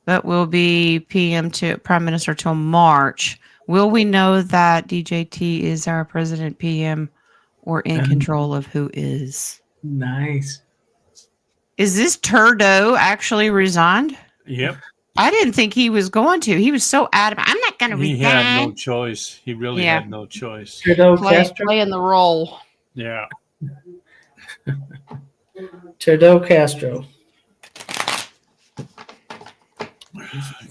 Speaker 2: But will be PM to Prime Minister till March. Will we know that DJT is our president PM or in control of who is?
Speaker 1: Nice.
Speaker 2: Is this Trudeau actually resigned?
Speaker 3: Yep.
Speaker 2: I didn't think he was going to. He was so adamant. I'm not going to resign.
Speaker 3: He had no choice. He really had no choice.
Speaker 1: Trudeau Castro.
Speaker 2: Playing the role.
Speaker 3: Yeah.
Speaker 1: Trudeau Castro.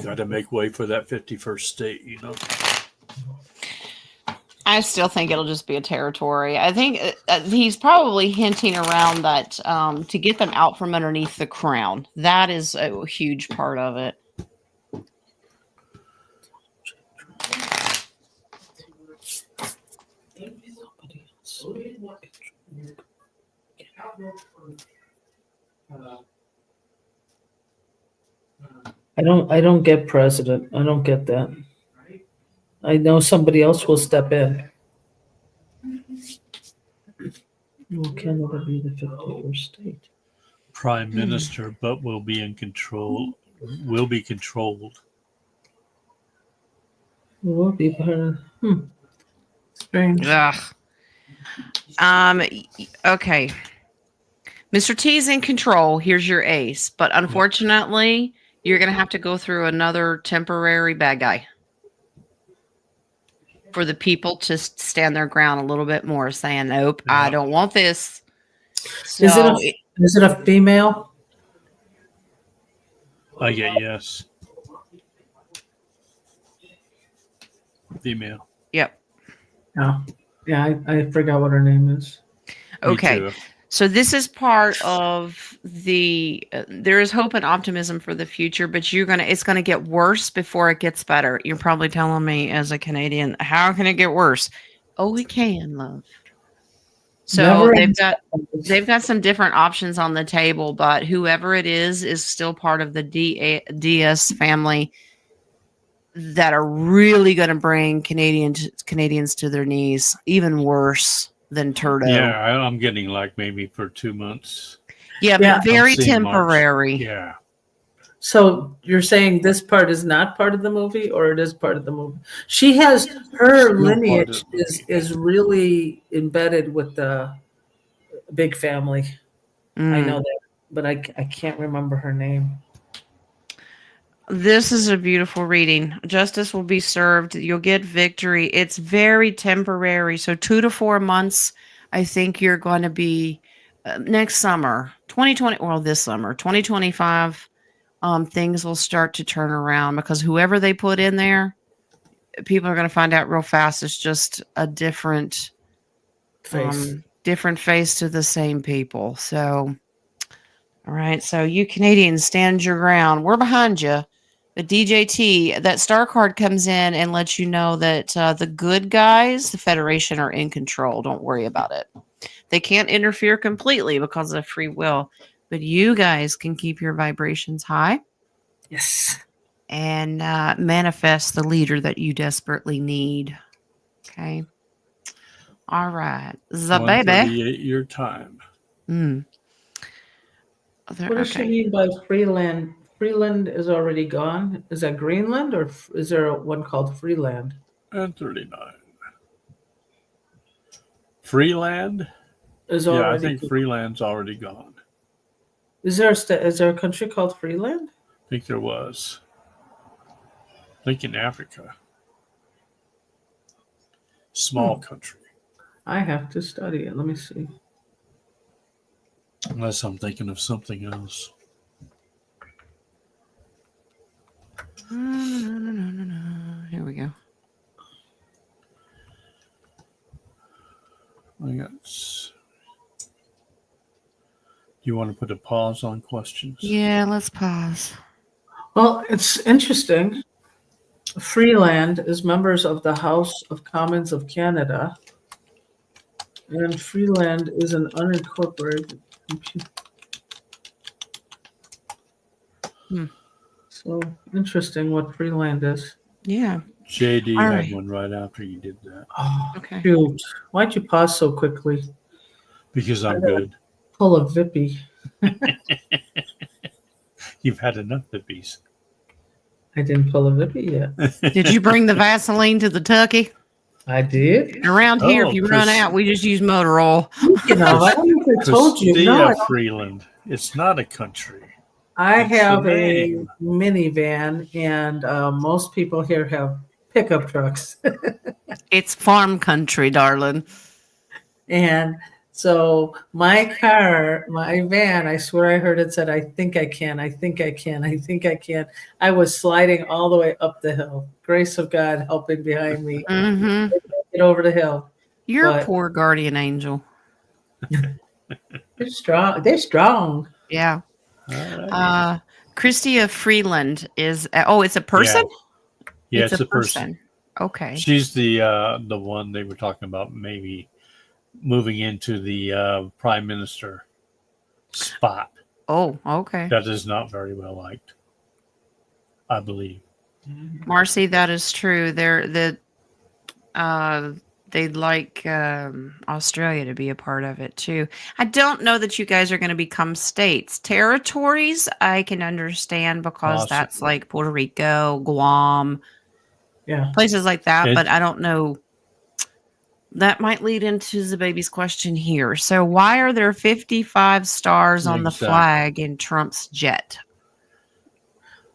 Speaker 3: Got to make way for that 51st state,
Speaker 2: I still think it'll just be a territory. I think he's probably hinting around that to get them out from underneath the crown. That is a huge part of it.
Speaker 1: I don't get president. I don't get that. I know somebody else will step in. Will Canada be the 51st state?
Speaker 3: Prime Minister, but will be in control. Will be controlled.
Speaker 1: Will be part of. Strange.
Speaker 2: Ugh. Okay. Mr. T's in control. Here's your ace. But unfortunately, you're going to have to go through another temporary bad guy for the people to stand their ground a little bit more, saying, nope, I don't want this. So,
Speaker 1: is it a female?
Speaker 3: I get yes. Female.
Speaker 2: Yep.
Speaker 1: No. Yeah, I forgot what her name is.
Speaker 2: Okay. So this is part of there is hope and optimism for the future, but it's gonna get worse before it gets better. You're probably telling me as a Canadian, how can it get worse? Oh, we can, love. So they've got some different options on the table, but whoever it is still part of the DS family that are really going to bring Canadians to their knees, even worse than Turdo.
Speaker 3: Yeah, I'm getting like maybe for 2 months.
Speaker 2: Yeah, but very temporary.
Speaker 3: March. Yeah.
Speaker 1: So you're saying this part is not part of the movie, or it is part of the movie? She has her lineage is really embedded with the big family. I know that, but I can't remember her name.
Speaker 2: This is a beautiful reading. Justice will be served. You'll get victory. It's very temporary. So 2 to 4 months, I think you're going to be next summer, 2020, well, this summer, 2025, things will start to turn around because whoever they put in there, people are going to find out real fast. It's just a different face to the same people. So, all right. So you Canadians, stand your ground. We're behind you. The DJT, that star card comes in and lets you know that the good guys, the Federation, are in control. Don't worry about it. They can't interfere completely because of free will, but you guys can keep your vibrations high.
Speaker 1: Yes.
Speaker 2: And manifest the leader that you desperately need. Okay. All right. The baby.
Speaker 3: Your time.
Speaker 1: What does she mean by Freeland? Freeland is already gone. Is that Greenland, or is there one called Freeland?
Speaker 3: And 39. Freeland?
Speaker 1: Is already
Speaker 3: I think Freeland's already gone.
Speaker 1: Is there a country called Freeland?
Speaker 3: I think there was. I think in Africa. Small country.
Speaker 1: I have to study it. Let me see.
Speaker 3: Unless I'm thinking of something else.
Speaker 2: No. Here we go.
Speaker 3: Do you want to put a pause on questions?
Speaker 2: Yeah, let's pause.
Speaker 1: Well, it's interesting. Freeland is members of the House of Commons of Canada, and Freeland is an unincorporated. So interesting what Freeland is.
Speaker 2: Yeah.
Speaker 3: JD had one right after you did that.
Speaker 1: Oh,
Speaker 2: okay.
Speaker 1: Shoot. Why'd you pause so quickly?
Speaker 3: Because I'm good.
Speaker 1: Pull a Vippy.
Speaker 3: You've had enough Vippies.
Speaker 1: I didn't pull a Vippy yet.
Speaker 2: Did you bring the Vaseline to the Tucky?
Speaker 1: I did.
Speaker 2: Around here, if you run out, we just use motor oil.
Speaker 1: You know, I don't think I told you. No,
Speaker 3: Freeland. It's not a country.
Speaker 1: I have a minivan, and most people here have pickup trucks.
Speaker 2: It's farm country, darling.
Speaker 1: And so my van, I swear I heard it said, I think I can, I think I can, I think I can. I was sliding all the way up the hill. Grace of God helping behind me. Get over the hill.
Speaker 2: You're a poor guardian angel.
Speaker 1: They're strong. They're strong.
Speaker 2: Yeah. Christia Freeland is it's a person?
Speaker 3: Yeah, it's a person.
Speaker 2: Okay.
Speaker 3: She's the one they were talking about maybe moving into the prime minister spot.
Speaker 2: Oh, okay.
Speaker 3: That is not very well liked, I believe.
Speaker 2: Marcy, that is true. They'd like Australia to be a part of it too. I don't know that you guys are going to become states. Territories, I can understand because
Speaker 3: Possibly.
Speaker 2: that's like Puerto Rico, Guam,
Speaker 1: Yeah.
Speaker 2: places like that.
Speaker 3: It-
Speaker 2: But I don't know. That might lead into the baby's question here. So, why are there 55 stars on the
Speaker 3: Exactly.
Speaker 2: flag in Trump's jet?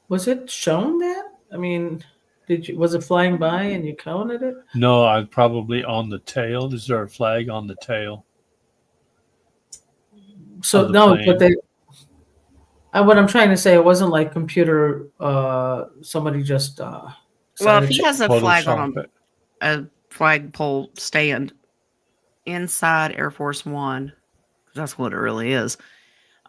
Speaker 1: Was it shown that? I mean, was it flying by and you counted it?
Speaker 3: No, I'd probably on the tail. Is there a flag on the tail?
Speaker 1: So
Speaker 3: Of the
Speaker 1: no,
Speaker 3: plane.
Speaker 1: but they. What I'm trying to say, it wasn't like computer. Somebody just.
Speaker 2: Well,
Speaker 1: decided
Speaker 2: if he
Speaker 1: to-
Speaker 2: has a flag on
Speaker 3: Photoshop it.
Speaker 2: a flagpole stand inside Air Force One, that's what it really is.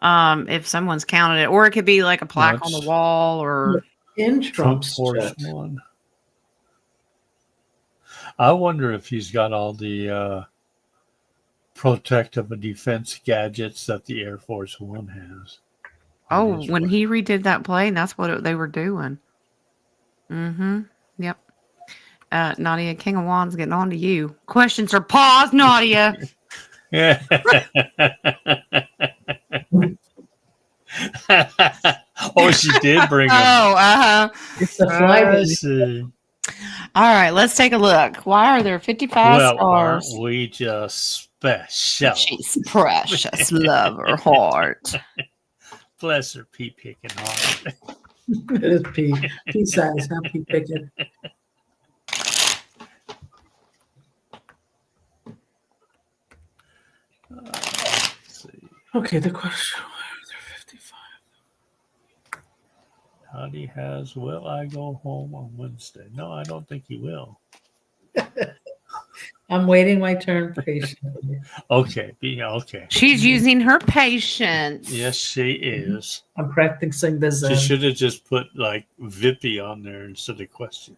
Speaker 2: If someone's counted it, or it could be like a plaque on the
Speaker 3: That's-
Speaker 2: wall, or
Speaker 1: in
Speaker 3: Trump
Speaker 1: Trump's
Speaker 3: Force
Speaker 1: jet.
Speaker 3: One. I wonder if he's got all the protective and defense gadgets that the Air Force One has.
Speaker 2: oh, when he redid that plane, that's what they were doing. Mm-hmm. Yep. Nadia, King of Wands getting on to you. Questions are paused, Nadia.
Speaker 3: Yeah. Oh, she did bring them.
Speaker 2: Oh,
Speaker 1: It's the flag.
Speaker 3: I see.
Speaker 2: all right, let's take a look. Why are there 55
Speaker 3: Well, aren't
Speaker 2: stars?
Speaker 3: we just special?
Speaker 2: She's precious, love her heart.
Speaker 3: Bless her pea picking heart.
Speaker 1: It is pea size, not pea picking.
Speaker 3: Let's see.
Speaker 1: Okay, the question. Why are there 55?
Speaker 3: Howdy has, will I go home on Wednesday? No, I don't think he will.
Speaker 1: I'm waiting my turn patiently.
Speaker 3: Okay, okay.
Speaker 2: She's using her patience.
Speaker 3: Yes, she is.
Speaker 1: I'm practicing the
Speaker 3: She
Speaker 1: Zen.
Speaker 3: should have just put like Vippy on there instead of question.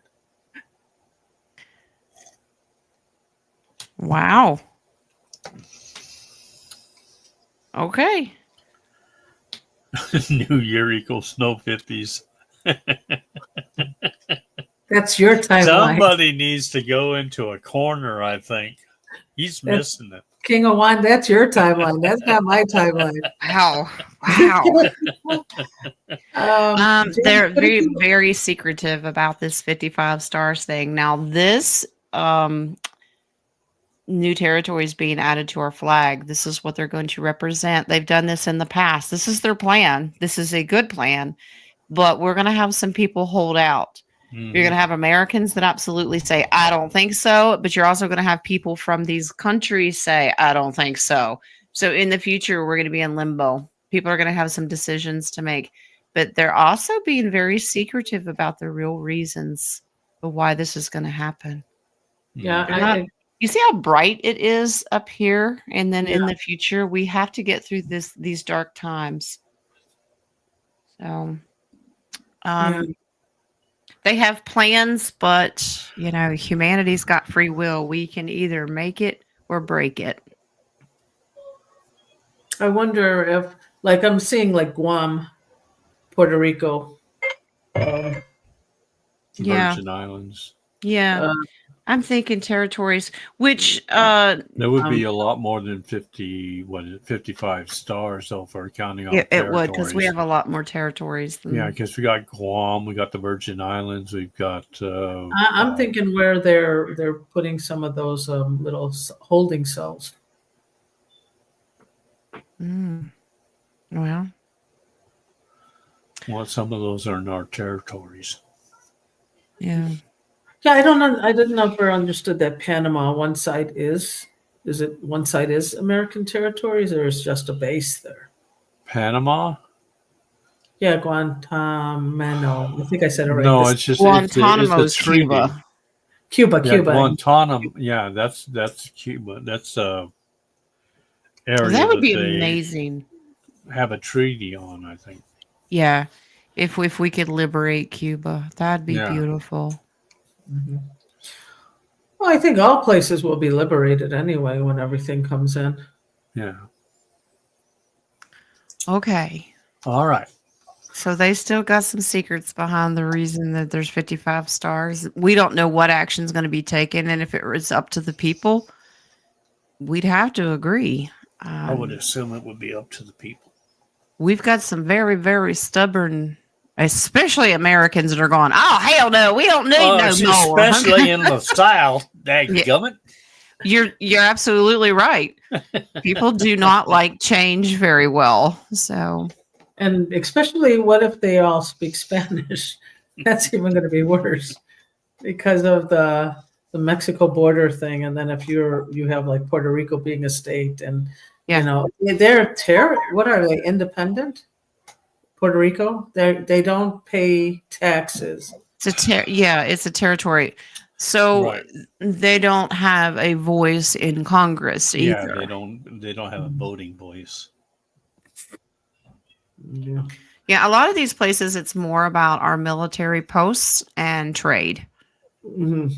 Speaker 2: Wow. Okay.
Speaker 3: New Year equals no Vippies.
Speaker 1: That's your timeline.
Speaker 3: Somebody needs to go into a corner, I think. He's missing it.
Speaker 1: King of Wand, that's your timeline. That's not my timeline.
Speaker 2: Wow. Wow. They're
Speaker 1: James,
Speaker 2: very, very secretive about this 55 stars thing. Now, this new territories being added to our flag, this is what they're going to represent. They've done this in the past. This is their plan. This is a good plan, but we're going to have some people hold out.
Speaker 3: Mhm.
Speaker 2: You're going to have Americans that absolutely say, I don't think so. But you're also going to have people from these countries say, I don't think so. So in the future, we're going to be in limbo. People are going to have some decisions to make. But they're also being very secretive about the real reasons of why this is going to happen.
Speaker 1: Yeah,
Speaker 2: You see how bright it is up here? And then in
Speaker 1: Yeah.
Speaker 2: the future, we have to get through these dark times. So they have plans, but humanity's got free will. We can either make it or break it.
Speaker 1: I wonder if, like, I'm seeing like Guam, Puerto Rico.
Speaker 2: Yeah.
Speaker 3: Virgin Islands.
Speaker 2: Yeah.
Speaker 1: Uh,
Speaker 2: I'm thinking territories, which
Speaker 3: There would be a lot more than 55 stars, though, for counting all
Speaker 2: it would, because we
Speaker 3: territories.
Speaker 2: have a lot more territories than
Speaker 3: Yeah, because we got Guam, we got the Virgin Islands, we've got.
Speaker 1: I'm thinking where they're putting some of those little holding cells.
Speaker 2: Well,
Speaker 3: Well, some of those are in our territories.
Speaker 2: yeah.
Speaker 1: Yeah, I don't know. I didn't ever understood that Panama one side is it one side is American territories or is just a base there?
Speaker 3: Panama?
Speaker 1: Yeah, Guantanamo. I think I said it right.
Speaker 3: No,
Speaker 1: This-
Speaker 3: it's just
Speaker 2: Guantanamo's
Speaker 3: it's a treaty.
Speaker 2: Cuba.
Speaker 1: Cuba.
Speaker 3: Yeah, Guantanamo. Yeah, that's Cuba. That's area
Speaker 2: That would be
Speaker 3: they
Speaker 2: amazing.
Speaker 3: have a treaty on, I think.
Speaker 2: Yeah. If we could liberate Cuba, that'd be
Speaker 3: Yeah.
Speaker 2: beautiful.
Speaker 1: Mhm. Well, I think all places will be liberated anyway when everything comes in.
Speaker 3: Yeah.
Speaker 2: Okay.
Speaker 3: All right.
Speaker 2: So they still got some secrets behind the reason that there's 55 stars. We don't know what action is going to be taken. And if it was up to the people, we'd have to agree.
Speaker 3: I would assume it would be up to the people.
Speaker 2: We've got some very, very stubborn, especially Americans that are going, oh, hell no, we don't need no more.
Speaker 3: Especially in the South. Dadgummit.
Speaker 2: You're absolutely right. People do not like change very well. So,
Speaker 1: And especially, what if they all speak Spanish? That's even going to be worse because of the Mexico border thing. And then if you have like Puerto Rico being a state, and
Speaker 2: Yeah.
Speaker 1: you know they're what are they, independent? Puerto Rico, they don't pay taxes.
Speaker 2: it's a territory. So
Speaker 3: Right.
Speaker 2: they don't have a voice in Congress either.
Speaker 3: Yeah, they don't have a voting voice.
Speaker 1: Yeah.
Speaker 2: Yeah, a lot of these places, it's more about our military posts and trade.
Speaker 1: Mhm.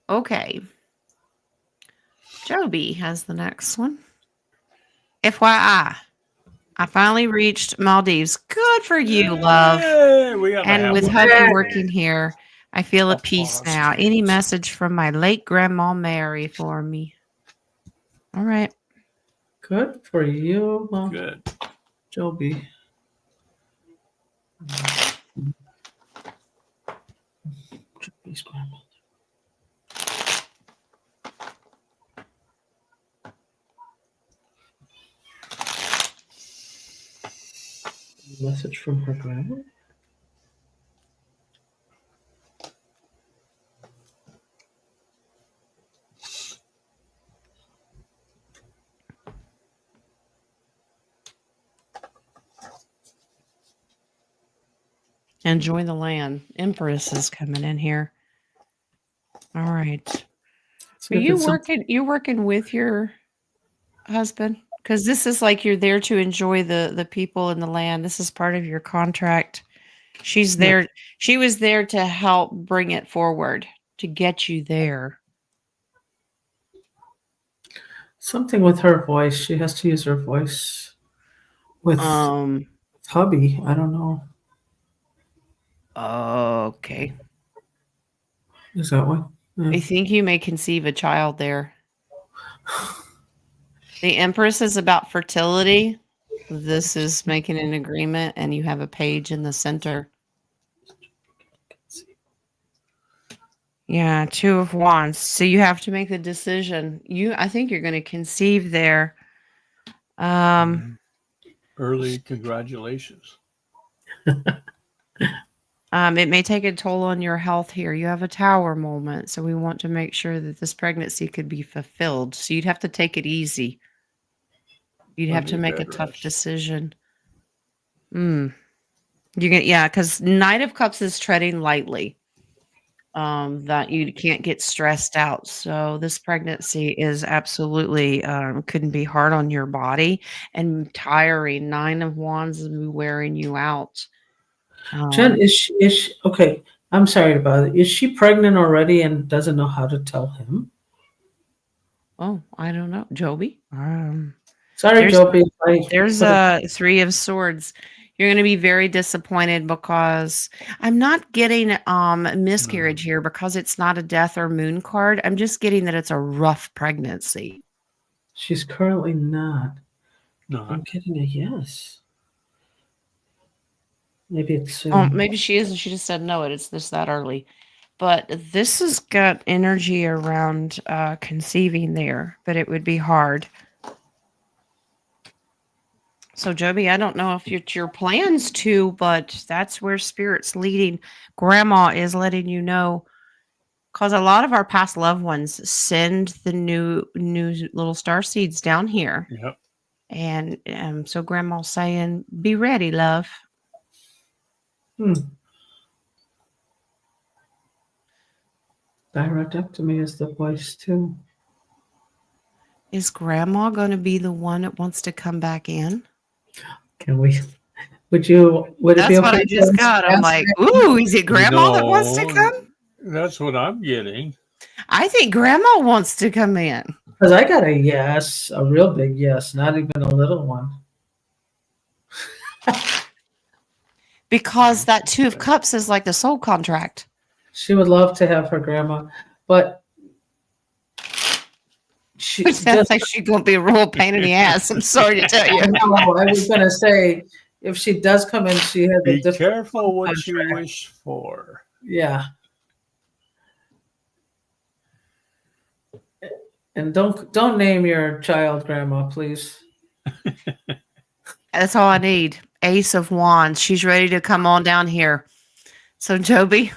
Speaker 2: Okay. Joby has the next one. FYI, I finally reached Maldives. Good for you, love.
Speaker 3: Yay, we gotta
Speaker 2: And
Speaker 3: have
Speaker 2: with
Speaker 3: one.
Speaker 2: hubby working here, I feel at peace
Speaker 3: Applause.
Speaker 2: now. Any message from my late grandma Mary for me? All right.
Speaker 1: Good for you, Mom.
Speaker 3: Good.
Speaker 1: Joby. Joby's grandma. Message from her grandma.
Speaker 2: Enjoy the land. Empress is coming in here. All right.
Speaker 1: So
Speaker 2: Are
Speaker 1: if
Speaker 2: you
Speaker 1: it's some-
Speaker 2: working? You working with your husband? Because this is like you're there to enjoy the people and the land. This is part of your contract. She's there. She was there to help bring it forward to get you there.
Speaker 1: something with her voice? She has to use her voice with hubby. I don't know.
Speaker 2: Okay.
Speaker 1: Is that what? Yeah.
Speaker 2: I think you may conceive a child there. The Empress is about fertility. This is making an agreement, and you have a page in the center. Yeah, 2 of Wands. So you have to make the decision. I think you're going to conceive there.
Speaker 3: Early congratulations.
Speaker 2: It may take a toll on your health here. You have a tower moment, so we want to make sure that this pregnancy could be fulfilled. So you'd have to take it easy. You'd have to make a tough decision. Because Knight of Cups is treading lightly. That you can't get stressed out. So this pregnancy is absolutely couldn't be hard on your body and tiring. 9 of Wands is wearing you out.
Speaker 1: Jen, is she okay? I'm sorry about it. Is she pregnant already and doesn't know how to tell him?
Speaker 2: Oh, I don't know. Joby?
Speaker 1: Sorry, Joby.
Speaker 2: There's a 3 of Swords. You're going to be very disappointed because I'm not getting miscarriage here because it's not a death or moon card. I'm just getting that it's a rough pregnancy.
Speaker 1: She's currently not.
Speaker 3: No.
Speaker 1: I'm getting a yes. Maybe it's soon.
Speaker 2: Oh, maybe she is, and she just said no. It's this that early, but this has got energy around conceiving there. But it would be hard. So, Joby, I don't know if it's your plans to, but that's where Spirit's leading. Grandma is letting you know, because a lot of our past loved ones send the new little star seeds down here.
Speaker 3: Yep.
Speaker 2: And so Grandma's saying, be ready, love.
Speaker 1: Thyroidectomy is the voice too.
Speaker 2: Is Grandma going to be the one that wants to come back in?
Speaker 1: Can we? Would it be okay?
Speaker 2: That's what I just got. I'm like, ooh, is it Grandma that wants to come?
Speaker 3: That's what I'm getting.
Speaker 2: I think Grandma wants to come in.
Speaker 1: Because I got a yes, a real big yes, not even a little one.
Speaker 2: Because that 2 of Cups is like the soul contract.
Speaker 1: She would love to have her grandma, but she
Speaker 2: Which sounds like she's going to be a real pain in the ass. I'm sorry to tell you.
Speaker 1: No, I was going to say, if she does come in, she has a
Speaker 3: Be
Speaker 1: different
Speaker 3: careful what
Speaker 1: contract.
Speaker 3: you wish for.
Speaker 1: Yeah. And don't name your child grandma, please.
Speaker 2: That's all I need. Ace of Wands. She's ready to come on down here. So, Joby,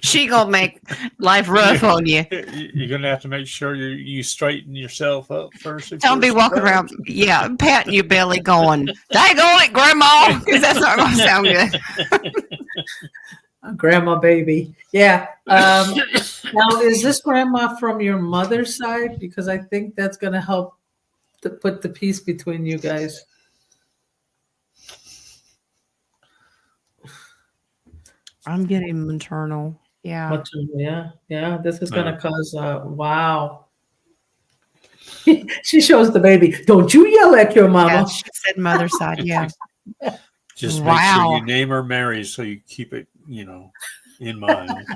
Speaker 2: she going to make life rough on you.
Speaker 3: You're going to have to make sure you straighten yourself up first.
Speaker 2: Don't be walking around, patting your belly going, daggone it, Grandma, because that's not going to sound good.
Speaker 1: Grandma baby. Yeah. Now, is this grandma from your mother's side? Because I think that's going to help to put the peace between you guys.
Speaker 2: I'm getting maternal. Yeah.
Speaker 1: Yeah. This is going to cause, wow. She shows the baby. Don't you yell at your mama.
Speaker 2: Yeah, she said mother's side. Yeah.
Speaker 3: Just make sure you name her Mary so you keep it, in mind.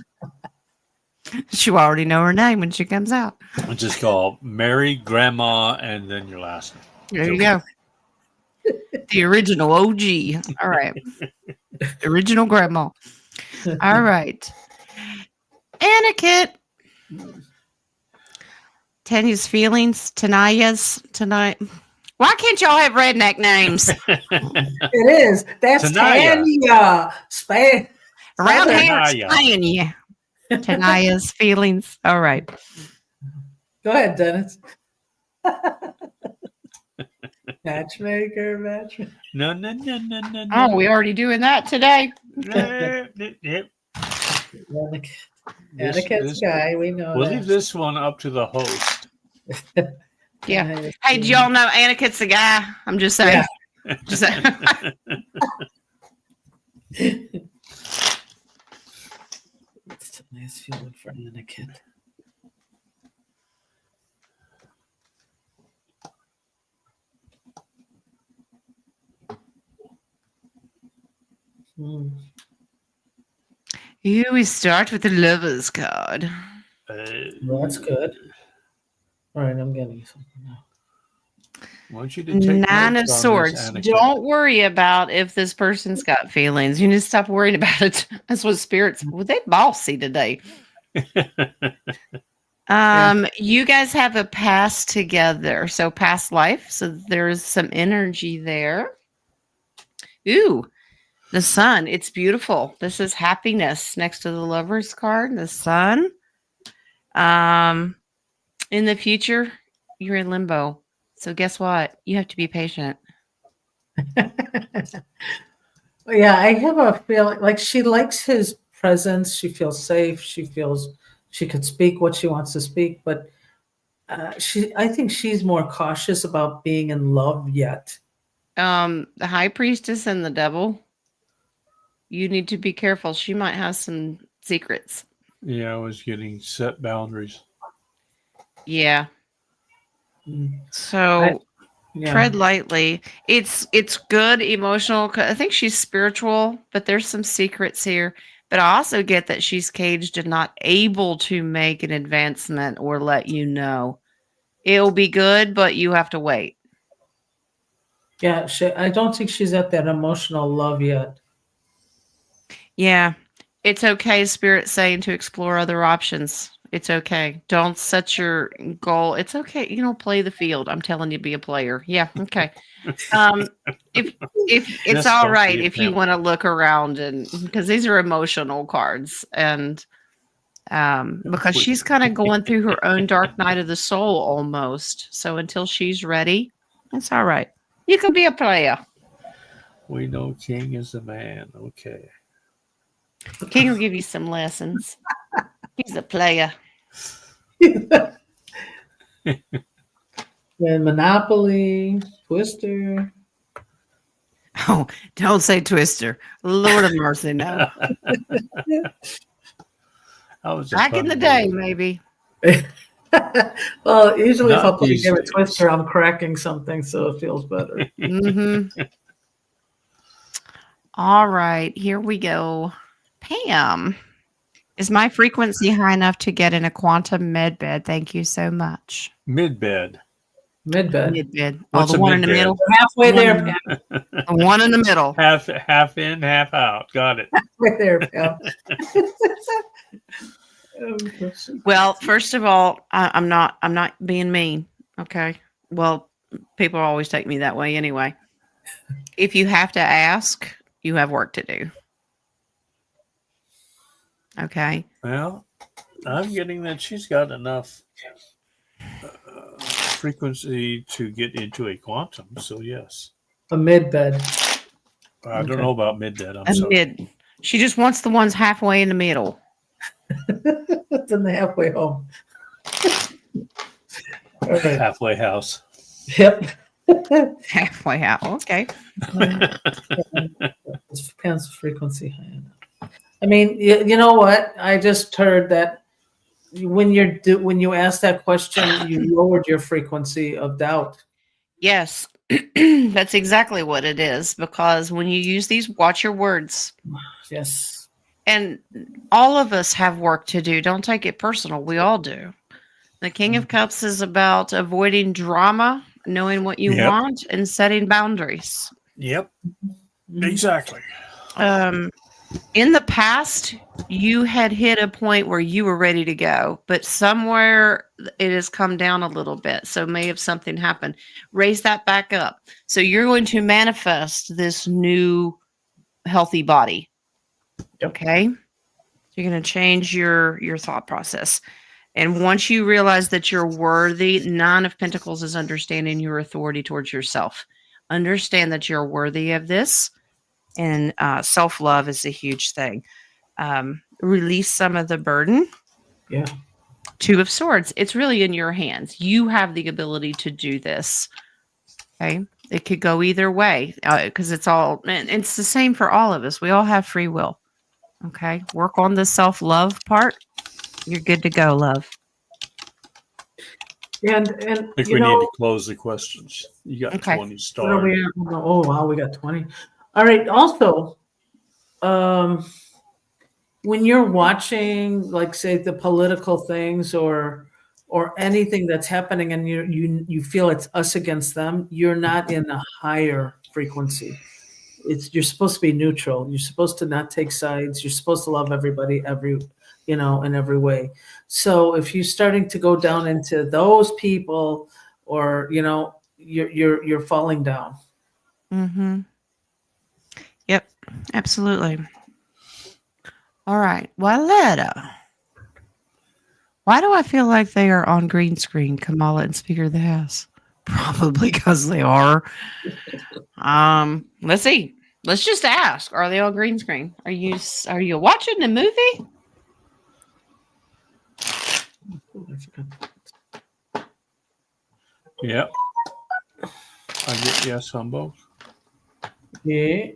Speaker 2: She already know her name when she comes out.
Speaker 3: Just call Mary, Grandma, and then your last name.
Speaker 2: There you go. The original OG. All right. Original Grandma. All right. Etiquette. Tanya's feelings. Tanaya's tonight. Why can't y'all have redneck names?
Speaker 1: It is. That's Tanya.
Speaker 2: Around here, it's Tanya. Tanaya's feelings. All right.
Speaker 1: Go ahead, Dennis. Matchmaker.
Speaker 3: No.
Speaker 2: Oh, we already doing that today.
Speaker 1: Etiquette's guy, we know.
Speaker 3: We'll leave this one up to the host.
Speaker 2: Yeah. Hey, do y'all know Etiquette's the guy? I'm just saying. Yeah. Just saying.
Speaker 1: It's a nice feeling for Etiquette.
Speaker 2: Here we start with the Lover's card.
Speaker 1: Well, that's good. All right, I'm getting something now.
Speaker 3: I want you to take
Speaker 2: 9 of Swords. Don't worry about if this person's got feelings. You need to stop worrying about it. That's what spirits. Well, they bossy today. You guys have a past together, so past life. So there's some energy there. Ooh, the sun. It's beautiful. This is happiness next to the Lover's card. The sun. In the future, you're in limbo. So guess what? You have to be patient.
Speaker 1: Yeah, I have a feeling like she likes his presence. She feels safe. She feels she could speak what she wants to speak, but I think she's more cautious about being in love yet.
Speaker 2: The High Priestess and the Devil. You need to be careful. She might have some secrets.
Speaker 3: Yeah, I was getting set boundaries.
Speaker 2: Yeah. So tread lightly. It's good emotional. I think she's spiritual, but there's some secrets here. But I also get that she's caged and not able to make an advancement or let you know. It'll be good, but you have to wait.
Speaker 1: Yeah, I don't think she's at that emotional love yet.
Speaker 2: Yeah, it's okay. Spirit's saying to explore other options. It's okay. Don't set your goal. It's okay. Play the field. I'm telling you, be a player. Yeah. Okay. If it's all right, if you want to look around and because these are emotional cards and because she's kind of going through her own dark night of the soul almost. So until she's ready, it's all right. You can be a player.
Speaker 3: We know King is a man. Okay.
Speaker 2: King will give you some lessons. He's a player.
Speaker 1: And Monopoly, Twister.
Speaker 2: Oh, don't say Twister. Lord of mercy, no.
Speaker 3: That was a
Speaker 2: Back in
Speaker 3: fun
Speaker 2: the day,
Speaker 3: movie.
Speaker 2: maybe.
Speaker 1: Well, usually if I
Speaker 3: Not
Speaker 1: put
Speaker 3: these
Speaker 1: together
Speaker 3: days.
Speaker 1: Twister, I'm cracking something, so it feels better.
Speaker 2: Mm-hmm. All right, here we go. Pam, is my frequency high enough to get in a quantum med bed? Thank you so much.
Speaker 3: Mid-bed.
Speaker 1: Mid-bed.
Speaker 2: Mid bed. Oh,
Speaker 3: What's
Speaker 2: the
Speaker 3: a
Speaker 2: one in the
Speaker 3: mid-bed?
Speaker 2: middle.
Speaker 1: We're halfway
Speaker 2: The one
Speaker 1: there,
Speaker 2: in
Speaker 1: Pam.
Speaker 2: the one in the middle.
Speaker 3: Half in, half out. Got it.
Speaker 1: Right there, Pam.
Speaker 2: Well, first of all, I'm not being mean. Okay. Well, people always take me that way anyway. If you have to ask, you have work to do. Okay.
Speaker 3: Well, I'm getting that she's got enough frequency to get into a quantum. So yes.
Speaker 1: A mid-bed.
Speaker 3: I don't know about mid-bed. I'm
Speaker 2: A
Speaker 3: sorry.
Speaker 2: mid. She just wants the ones halfway in the middle.
Speaker 1: It's in the halfway home. All right.
Speaker 3: Halfway house.
Speaker 1: Yep.
Speaker 2: Halfway out. Okay.
Speaker 1: It's Pam's frequency high enough. I mean, you know what? I just heard that when you ask that question, you lowered your frequency of doubt.
Speaker 2: Yes. That's exactly what it is, because when you use these, watch your words.
Speaker 1: Yes.
Speaker 2: And all of us have work to do. Don't take it personal. We all do. The King of Cups is about avoiding drama, knowing what you
Speaker 3: Yep.
Speaker 2: want, and setting boundaries.
Speaker 3: Yep. Exactly.
Speaker 2: In the past, you had hit a point where you were ready to go, but somewhere it has come down a little bit. So may have something happened. Raise that back up. So you're going to manifest this new healthy body.
Speaker 1: Yep.
Speaker 2: Okay. You're going to change your thought process. And once you realize that you're worthy, Nine of Pentacles is understanding your authority towards yourself. Understand that you're worthy of this. And self-love is a huge thing. Release some of the burden.
Speaker 1: Yeah.
Speaker 2: Two of Swords. It's really in your hands. You have the ability to do this. Okay. It could go either way because it's the same for all of us. We all have free will. Okay. Work on the self-love part. You're good to go, love.
Speaker 3: I
Speaker 1: And
Speaker 3: think
Speaker 1: you
Speaker 3: we
Speaker 1: know,
Speaker 3: need to close the questions. You got
Speaker 2: Okay.
Speaker 3: 20
Speaker 1: what are
Speaker 3: stars.
Speaker 1: we at? Oh wow, we got 20. All right. Also, when you're watching, like, say, the political things or anything that's happening, and you feel it's us against them, you're not in a higher frequency. You're supposed to be neutral. You're supposed to not take sides. You're supposed to love everybody, in every way. So if you're starting to go down into those people, or you're falling down.
Speaker 2: Mm-hmm. Yep, absolutely. All right. Wyletta. Why do I feel like they are on green screen, Kamala and Speaker of the House? Probably because they are. Let's see. Let's just ask. Are they on green screen? Are you watching the movie?
Speaker 3: Yep. I get yes on both.
Speaker 1: Yeah.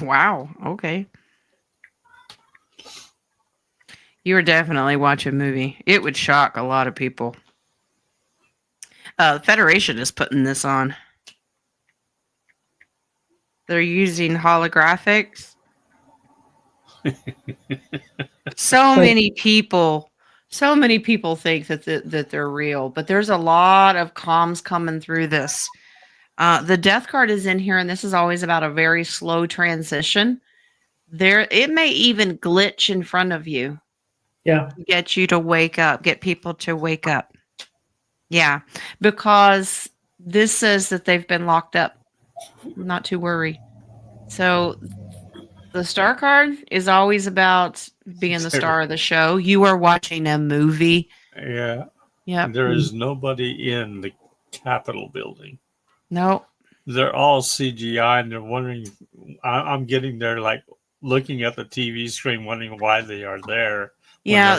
Speaker 2: Wow. Okay. You were definitely watching a movie. It would shock a lot of people. The Federation is putting this on. They're using holographics. So many people think that they're real, but there's a lot of comms coming through this. The death card is in here, and this is always about a very slow transition. It may even glitch in front of you.
Speaker 1: Yeah.
Speaker 2: Get you to wake up, get people to wake up. Yeah, because this says that they've been locked up. Not to worry. So the star card is always about being the star of the show. You are watching a movie.
Speaker 3: Yeah.
Speaker 2: Yep.
Speaker 3: There is nobody in the Capitol building.
Speaker 2: No.
Speaker 3: They're all CGI, and they're wondering. I'm getting there like, looking at the TV screen, wondering why they are there.
Speaker 2: Yeah,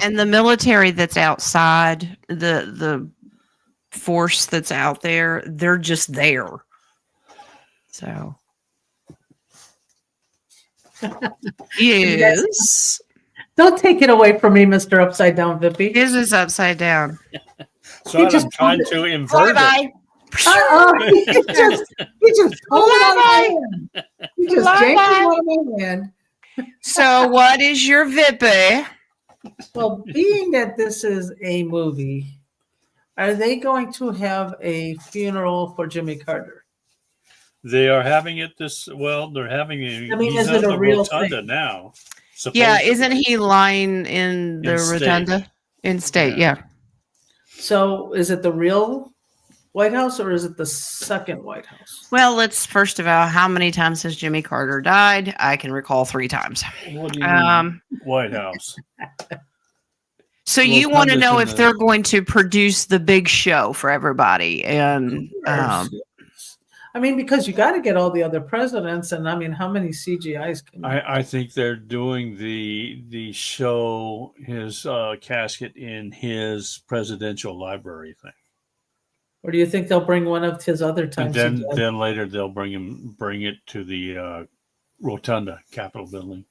Speaker 2: and the military that's outside, the force that's out there, they're just there. So, yes.
Speaker 1: Don't take it away from me, Mr. Upside Down Vippy.
Speaker 2: His is upside down.
Speaker 3: So I'm trying to invert it.
Speaker 1: He just pulled it out of my hand. He just yanked it out of my hand.
Speaker 2: So, what is your Vippy?
Speaker 1: Well, being that this is a movie, are they going to have a funeral for Jimmy Carter?
Speaker 3: They are having it they're having it.
Speaker 1: I mean,
Speaker 3: he's
Speaker 1: is it
Speaker 3: at
Speaker 1: a
Speaker 3: the
Speaker 1: real
Speaker 3: rotunda
Speaker 1: thing?
Speaker 3: now.
Speaker 2: Yeah,
Speaker 3: supposedly.
Speaker 2: isn't he lying in the rotunda? In state, yeah.
Speaker 1: So is it the real White House or is it the second White House?
Speaker 2: Well, let's first of all, how many times has Jimmy Carter died? I can recall 3 times.
Speaker 3: What do you mean, White House?
Speaker 2: So you want to know if they're going to produce the big show for everybody. And
Speaker 1: I mean, because you got to get all the other presidents, and I mean, how many CGIs can you?
Speaker 3: I think they're doing the show, his casket in his presidential library thing.
Speaker 1: Or do you think they'll bring one of his other times?
Speaker 3: And then later they'll bring it to the rotunda, Capitol building.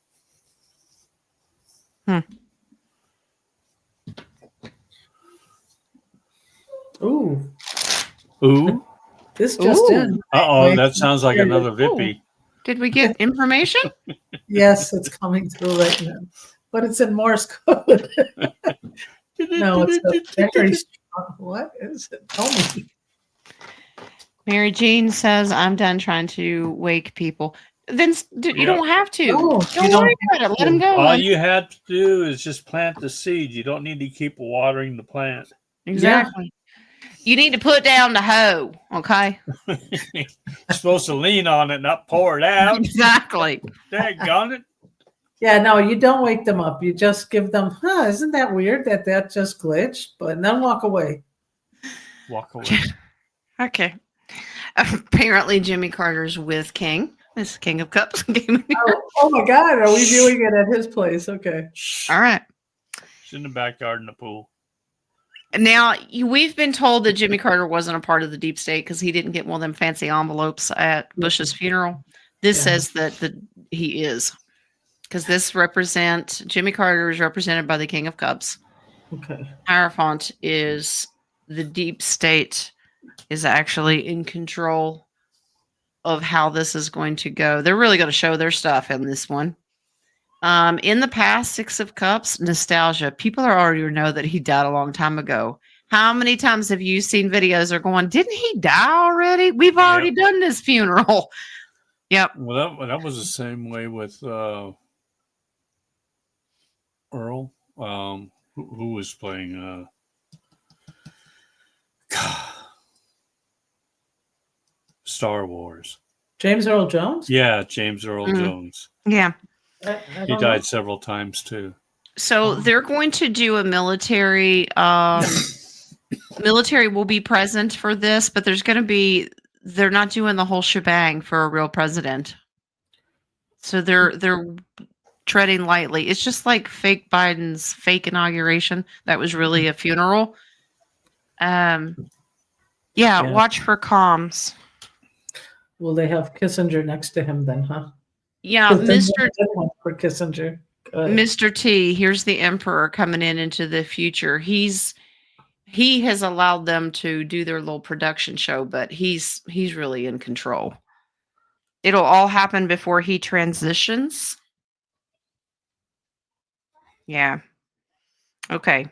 Speaker 1: Ooh. This just in.
Speaker 3: That sounds like another Vippy.
Speaker 2: Did we get information?
Speaker 1: Yes, it's coming through right now. But it's in Morse code. No, it's a very strong. What is it? Tell me.
Speaker 2: Mary Jean says, I'm done trying to wake people. Then you don't have to.
Speaker 1: No,
Speaker 2: don't worry about it. Let them go.
Speaker 3: All you have to do is just plant the seed. You don't need to keep watering the plant.
Speaker 2: Exactly. You need to put down the hoe, okay?
Speaker 3: You're supposed to lean on it, not pour it out.
Speaker 2: Exactly.
Speaker 3: Daggone it.
Speaker 1: Yeah, no, you don't wake them up. You just give them, isn't that weird that just glitched? But then walk away.
Speaker 3: Walk away.
Speaker 2: Okay. Apparently, Jimmy Carter's with King. This is King of Cups.
Speaker 1: Oh my God. Are we viewing it at his place? Okay.
Speaker 2: All right.
Speaker 3: It's in the backyard in the pool.
Speaker 2: Now, we've been told that Jimmy Carter wasn't a part of the deep state because he didn't get one of them fancy envelopes at Bush's funeral. This says that he is. Because Jimmy Carter is represented by the King of Cups.
Speaker 1: Okay.
Speaker 2: Hierophant is the deep state is actually in control of how this is going to go. They're really going to show their stuff in this one. In the past, 6 of Cups, nostalgia. People already know that he died a long time ago. How many times have you seen videos are going, didn't he die already? We've already done this funeral. Yep.
Speaker 3: Well, that was the same way with Earl, who was playing Star Wars.
Speaker 1: James Earl Jones?
Speaker 3: Yeah, James Earl Jones.
Speaker 2: Yeah.
Speaker 3: He died several times too.
Speaker 2: So they're going to do a military will be present for this, but they're not doing the whole shebang for a real president. So they're treading lightly. It's just like fake Biden's fake inauguration. That was really a funeral. Watch for comms.
Speaker 1: Will they have Kissinger next to him then, huh?
Speaker 2: Yeah,
Speaker 1: for Kissinger.
Speaker 2: Mr. T, here's the Emperor coming into the future. He has allowed them to do their little production show, but he's really in control. It'll all happen before he transitions. Yeah. Okay.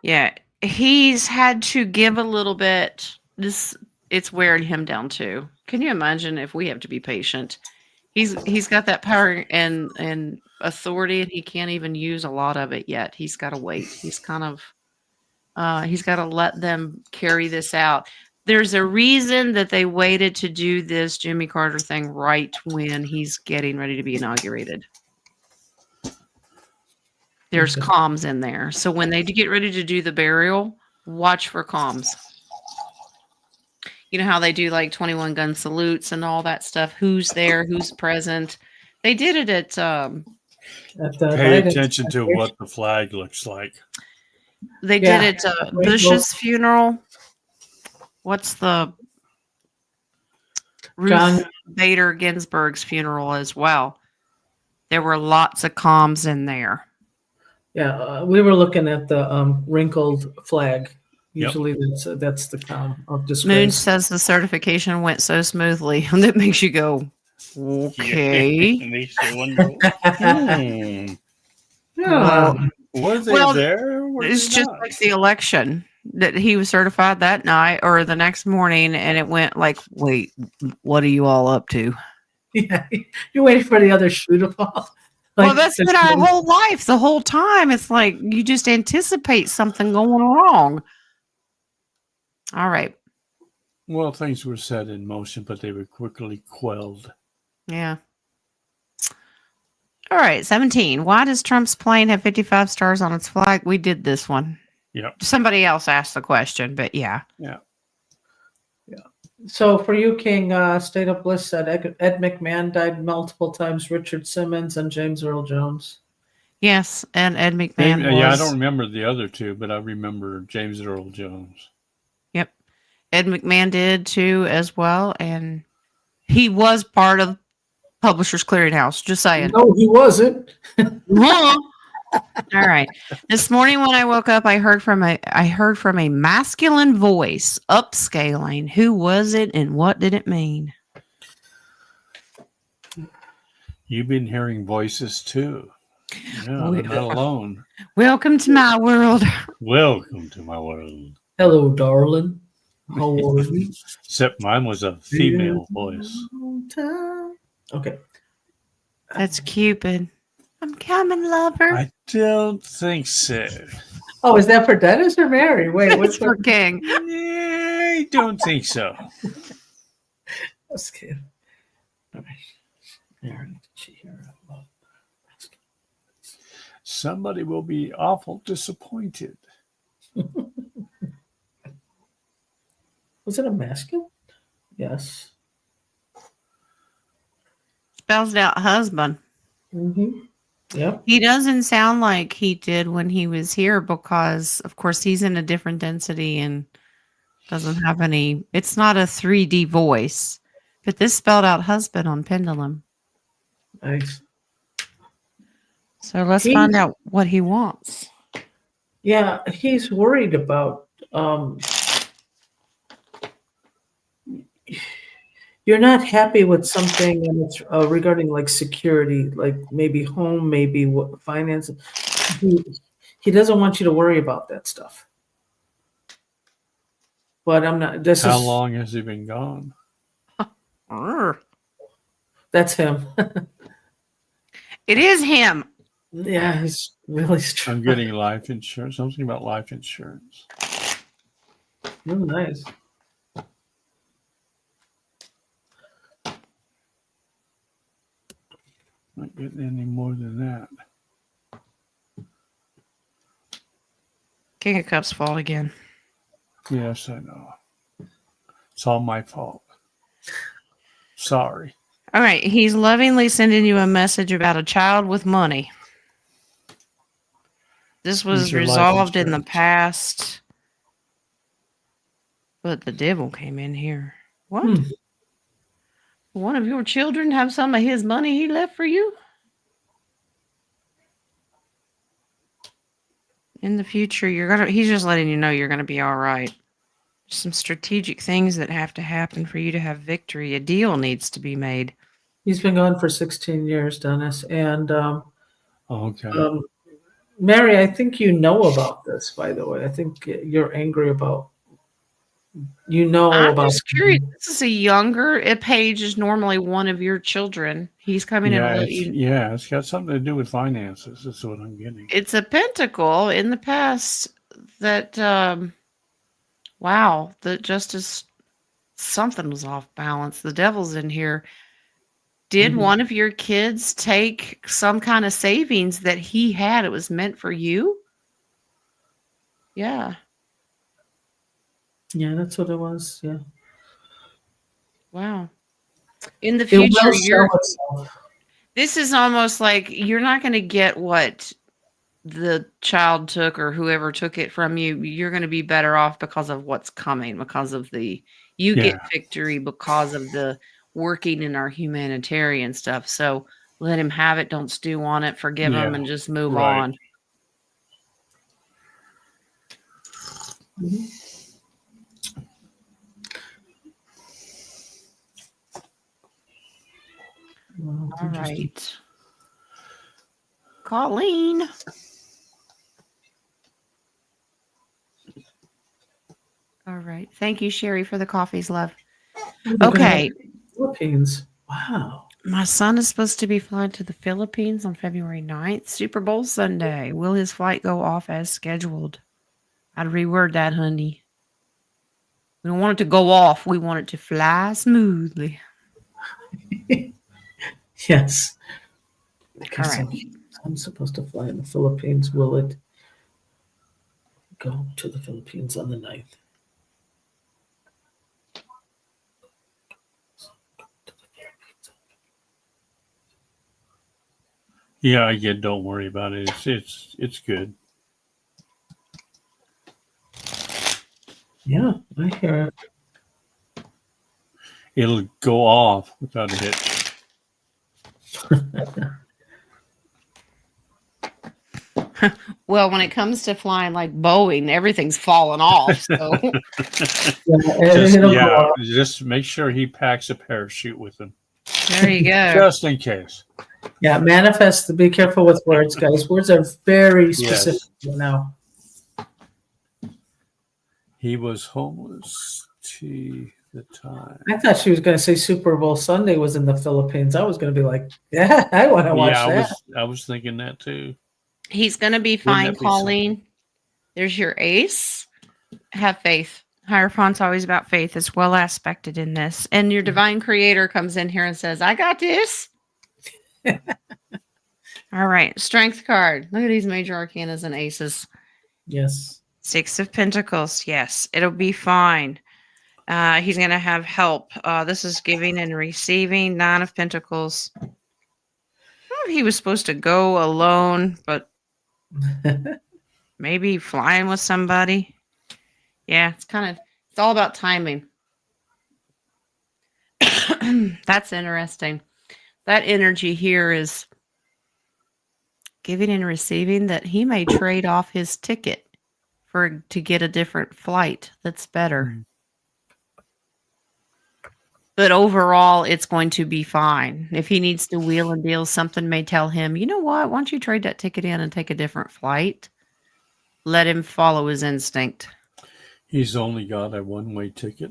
Speaker 2: Yeah, he's had to give a little bit. It's wearing him down too. Can you imagine if we have to be patient? He's got that power and authority, and he can't even use a lot of it yet. He's got to wait. He's kind of he's got to let them carry this out. There's a reason that they waited to do this Jimmy Carter thing right when he's getting ready to be inaugurated. There's comms in there. So when they get ready to do the burial, watch for comms. You know how they do like 21 gun salutes and all that stuff? Who's there? Who's present? They did it at
Speaker 1: At the
Speaker 3: Pay
Speaker 1: Biden's
Speaker 3: attention to
Speaker 1: foundation.
Speaker 3: what the flag looks like.
Speaker 2: they
Speaker 1: Yeah.
Speaker 2: did it Bush's funeral. What's the Ruth
Speaker 1: John,
Speaker 2: Bader Ginsburg's funeral as well? There were lots of comms in there.
Speaker 1: yeah, we were looking at the wrinkled flag.
Speaker 3: Yep.
Speaker 1: Usually that's the calm of
Speaker 2: Moon
Speaker 1: disgrace.
Speaker 2: says the certification went so smoothly, and that makes you go, okay.
Speaker 3: Makes you wonder,
Speaker 1: Yeah.
Speaker 3: were they
Speaker 2: Well,
Speaker 3: there? Were
Speaker 2: It's
Speaker 3: they
Speaker 2: just
Speaker 3: not?
Speaker 2: like the election that he was certified that night or the next morning, and it went like, wait, what are you all up to?
Speaker 1: Yeah, you're waiting for the other shoe to fall.
Speaker 2: Well, that's been our whole life. The whole time, it's like you just anticipate something going wrong. All right.
Speaker 3: Well, things were set in motion, but they were quickly quelled.
Speaker 2: Yeah. All right. 17. Why does Trump's plane have 55 stars on its flag? We did this one.
Speaker 3: Yep.
Speaker 2: Somebody else asked the question, but yeah.
Speaker 3: Yeah.
Speaker 1: So for you, King, State of Bliss said Ed McMahon died multiple times, Richard Simmons and James Earl Jones.
Speaker 2: Yes. And Ed McMahon was.
Speaker 3: Yeah, I don't remember the other two, but I remember James Earl Jones.
Speaker 2: Yep. Ed McMahon did too as well. And he was part of Publishers Clearinghouse. Just saying.
Speaker 1: No, he wasn't.
Speaker 2: All right. This morning when I woke up, I heard from a masculine voice upscaling. Who was it and what did it mean?
Speaker 3: You've been hearing voices too. Yeah,
Speaker 2: Oh,
Speaker 3: I'm not alone.
Speaker 2: Welcome to my world.
Speaker 3: Welcome to my world.
Speaker 1: Hello, darling. How are you?
Speaker 3: Except mine was a female voice.
Speaker 1: Okay.
Speaker 2: That's Cupid. I'm coming, lover.
Speaker 3: I don't think so.
Speaker 1: Oh, is that for Dennis or Mary? Wait,
Speaker 2: It's
Speaker 1: which
Speaker 2: for
Speaker 1: one?
Speaker 2: King.
Speaker 3: I don't think so.
Speaker 1: That's good. All right. Mary, did she hear it?
Speaker 3: Somebody will be awful disappointed.
Speaker 1: Was it a masculine? Yes.
Speaker 2: Spells out husband.
Speaker 1: Mm-hmm. Yep.
Speaker 2: He doesn't sound like he did when he was here because, of course, he's in a different density and doesn't have any. It's not a 3D voice, but this spelled out husband on Pendulum.
Speaker 1: Nice.
Speaker 2: So let's find out what he wants.
Speaker 1: Yeah, he's worried about you're not happy with something and it's regarding like security, like maybe home, maybe finance. He doesn't want you to worry about that stuff. But I'm not.
Speaker 3: How long has he been gone?
Speaker 1: That's him.
Speaker 2: It is him.
Speaker 1: Yeah, he's really strong.
Speaker 3: I'm getting life insurance. Something about life insurance.
Speaker 1: Oh, nice.
Speaker 3: Not getting any more than that.
Speaker 2: King of Cups fault again.
Speaker 3: Yes, I know. It's all my fault. Sorry.
Speaker 2: All right. He's lovingly sending you a message about a child with money. This was resolved in the past. But the devil came in here. What? One of your children have some of his money he left for you? In the future, he's just letting you know you're gonna be all right. Some strategic things that have to happen for you to have victory. A deal needs to be made.
Speaker 1: He's been gone for 16 years, Dennis. And
Speaker 3: Okay.
Speaker 1: Mary, I think you know about this, by the way. I think you're angry about
Speaker 2: I'm
Speaker 1: about.
Speaker 2: just curious. This is a younger. Paige is normally one of your children. He's coming in to let you.
Speaker 3: Yeah, it's got something to do with finances. That's what I'm getting.
Speaker 2: It's a pentacle in the past that, wow, that just as something was off balance. The devil's in here. Did one of your kids take some kind of savings that he had? It was meant for you? Yeah.
Speaker 1: Yeah, that's what it was. Yeah.
Speaker 2: Wow. In the
Speaker 1: It will
Speaker 2: future,
Speaker 1: show itself.
Speaker 2: this is almost like you're not going to get what the child took or whoever took it from you. You're going to be better off because of what's coming, because of you get victory because of the working in our humanitarian stuff. So let him have it. Don't stew on it. Forgive him and just move on.
Speaker 1: Mm-hmm. Well,
Speaker 2: all right. Colleen. All right. Thank you, Sherry, for the coffees, love. Okay.
Speaker 1: Philippines. Wow.
Speaker 2: My son is supposed to be flying to the Philippines on February 9th, Super Bowl Sunday. Will his flight go off as scheduled? I'd reword that, honey. We don't want it to go off. We want it to fly smoothly.
Speaker 1: Yes.
Speaker 2: All right.
Speaker 1: So I'm supposed to fly in the Philippines. Will it go to the Philippines on the 9th?
Speaker 3: Yeah, again, don't worry about it. It's good.
Speaker 1: Yeah, I hear it.
Speaker 3: It'll go off without a hitch.
Speaker 2: Well, when it comes to flying like Boeing, everything's falling off. So
Speaker 3: just make sure he packs a parachute with him.
Speaker 2: There you go.
Speaker 3: Just in case.
Speaker 1: Yeah, manifest. Be careful with words, guys. Words are very specific now.
Speaker 3: He was homeless to the time.
Speaker 1: I thought she was going to say Super Bowl Sunday was in the Philippines. I was going to be like, yeah, I want to watch that.
Speaker 3: I was thinking that too.
Speaker 2: He's going to be fine, Colleen. There's your ace. Have faith. Hierophant's always about faith. It's well aspected in this. And your divine creator comes in here and says, I got this. All right. Strength card. Look at these major arcanas and aces.
Speaker 1: Yes.
Speaker 2: 6 of Pentacles. Yes. It'll be fine. He's going to have help. This is giving and receiving. 9 of Pentacles. I don't know if he was supposed to go alone, but maybe flying with somebody. Yeah, it's all about timing. That's interesting. That energy here is giving and receiving that he may trade off his ticket to get a different flight that's better. But overall, it's going to be fine. If he needs to wheel and deal, something may tell him, you know what? Why don't you trade that ticket in and take a different flight? Let him follow his instinct.
Speaker 3: He's only got a one-way ticket.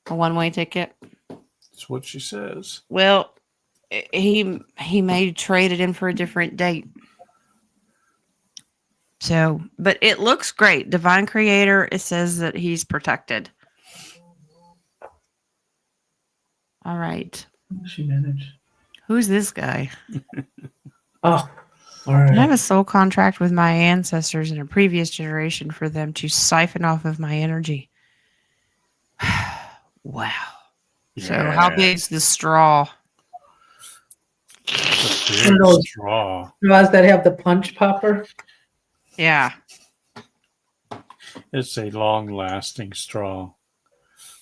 Speaker 2: A one-way ticket?
Speaker 3: That's what she says.
Speaker 2: Well, he may trade it in for a different date. So, but it looks great. Divine Creator, it says that he's protected. All right.
Speaker 1: How does she manage?
Speaker 2: Who's this guy?
Speaker 1: Oh, all right.
Speaker 2: I have a soul contract with my ancestors in a previous generation for them to siphon off of my energy. Wow. Yeah. So how big's the straw?
Speaker 3: It's a big straw.
Speaker 1: Straws that have the punch popper?
Speaker 2: Yeah.
Speaker 3: It's a long-lasting straw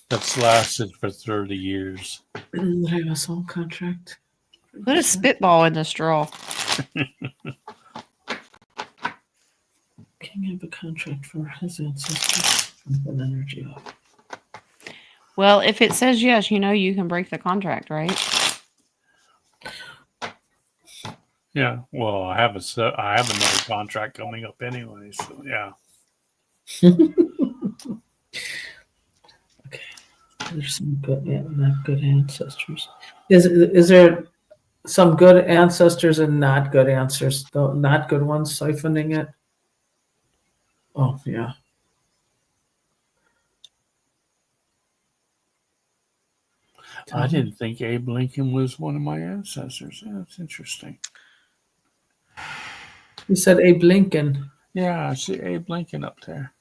Speaker 3: that's lasted for 30 years.
Speaker 1: I have a soul contract.
Speaker 2: Put a spitball in the straw.
Speaker 1: King have a contract for his ancestors from energy off.
Speaker 2: Well, if it says yes, you can break the contract, right?
Speaker 3: Yeah. Well, I have another contract coming up anyway, so yeah.
Speaker 1: Okay. There's some good, not good ancestors. Is there some good ancestors and not good ancestors? The not good ones siphoning it. Oh yeah.
Speaker 3: I didn't think Abe Lincoln was one of my ancestors. Yeah, that's interesting.
Speaker 1: You said Abe Lincoln.
Speaker 3: Yeah, I see Abe Lincoln up there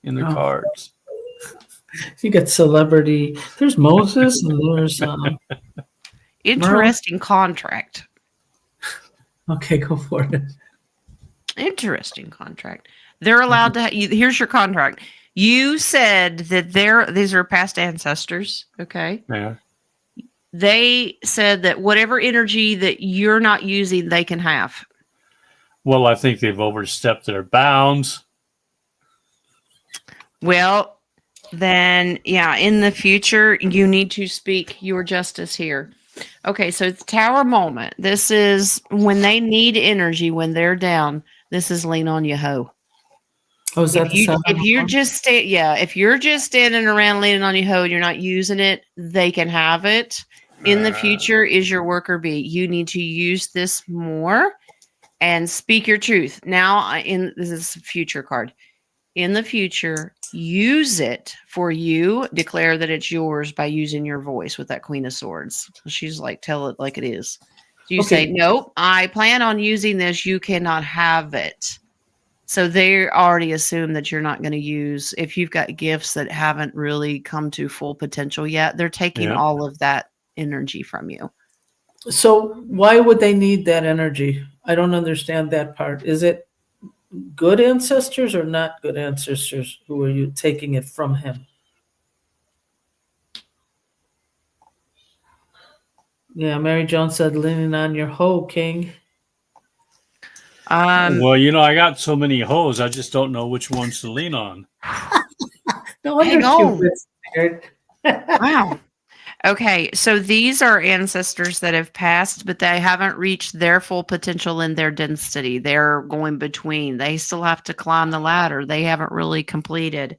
Speaker 3: in the cards.
Speaker 1: You got celebrity. There's Moses and there's Merle.
Speaker 2: Interesting contract.
Speaker 1: Okay, go for it.
Speaker 2: Interesting contract. They're allowed to. Here's your contract. You said that these are past ancestors. Okay.
Speaker 3: Yeah.
Speaker 2: They said that whatever energy that you're not using, they can have.
Speaker 3: Well, I think they've overstepped their bounds.
Speaker 2: Well, then, yeah, in the future, you need to speak your justice here. Okay, so it's tower moment. This is when they need energy, when they're down. This is lean on your hoe.
Speaker 1: Oh, is that the sound?
Speaker 2: If you're just if you're just standing around leaning on your hoe and you're not using it, they can have it. In the future, is your worker bee. You need to use this more and speak your truth. Now, this is a future card. In the future, use it for you. Declare that it's yours by using your voice with that Queen of Swords. She's like, tell it like it is. You say, nope, I plan on using this. You cannot have it. So they already assume that you're not going to use, if you've got gifts that haven't really come to full potential yet, they're taking all of that energy from you.
Speaker 1: So why would they need that energy? I don't understand that part. Is it good ancestors or not good ancestors who are you taking it from him? Yeah, Mary Jones said, leaning on your hoe, King.
Speaker 3: Well, I got so many hoes, I just don't know which ones to lean on.
Speaker 1: No wonder Cupid's scared.
Speaker 2: Wow. Okay, so these are ancestors that have passed, but they haven't reached their full potential in their density. They're going between. They still have to climb the ladder. They haven't really completed.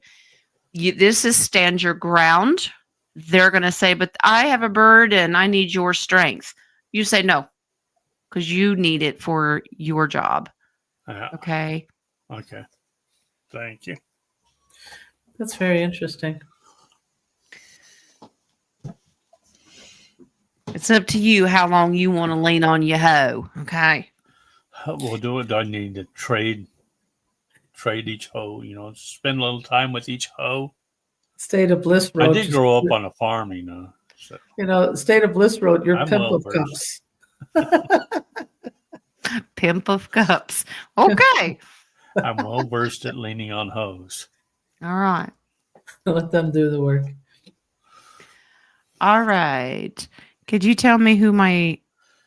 Speaker 2: This is stand your ground. They're going to say, but I have a bird and I need your strength. You say no, because you need it for your job. Okay.
Speaker 3: Okay. Thank you.
Speaker 1: That's very interesting.
Speaker 2: It's up to you how long you want to lean on your hoe. Okay.
Speaker 3: Well, do I need to trade each hoe? Spend a little time with each hoe.
Speaker 1: State of Bliss Road.
Speaker 3: I did grow up on a farm, So.
Speaker 1: State of Bliss Road. You're Pimp of
Speaker 3: Cups.
Speaker 2: Pimp of Cups. Okay.
Speaker 3: I'm well versed at leaning on hoes.
Speaker 2: All right.
Speaker 1: Let them do the work.
Speaker 2: All right. Could you tell me who my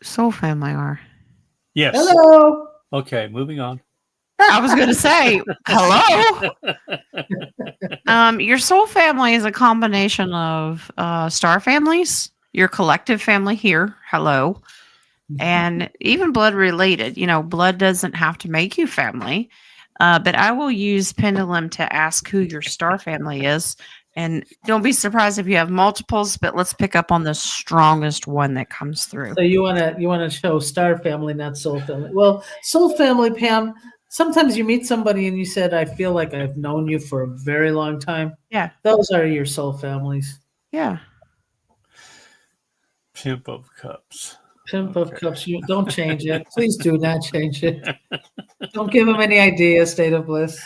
Speaker 2: soul family are?
Speaker 3: Yes.
Speaker 1: Hello.
Speaker 3: Okay, moving on.
Speaker 2: I was going to say, hello. Your soul family is a combination of star families, your collective family here, hello, and even blood related. Blood doesn't have to make you family, but I will use pendulum to ask who your star family is. And don't be surprised if you have multiples, but let's pick up on the strongest one that comes through.
Speaker 1: So you want to show star family, not soul family. Well, soul family, Pam, sometimes you meet somebody and you said, I feel like I've known you for a very long time.
Speaker 2: Yeah.
Speaker 1: Those are your soul families.
Speaker 2: Yeah.
Speaker 3: Pimp of Cups.
Speaker 1: Pimp of Cups. You don't change it. Please do not change it. Don't give them any ideas, State of Bliss.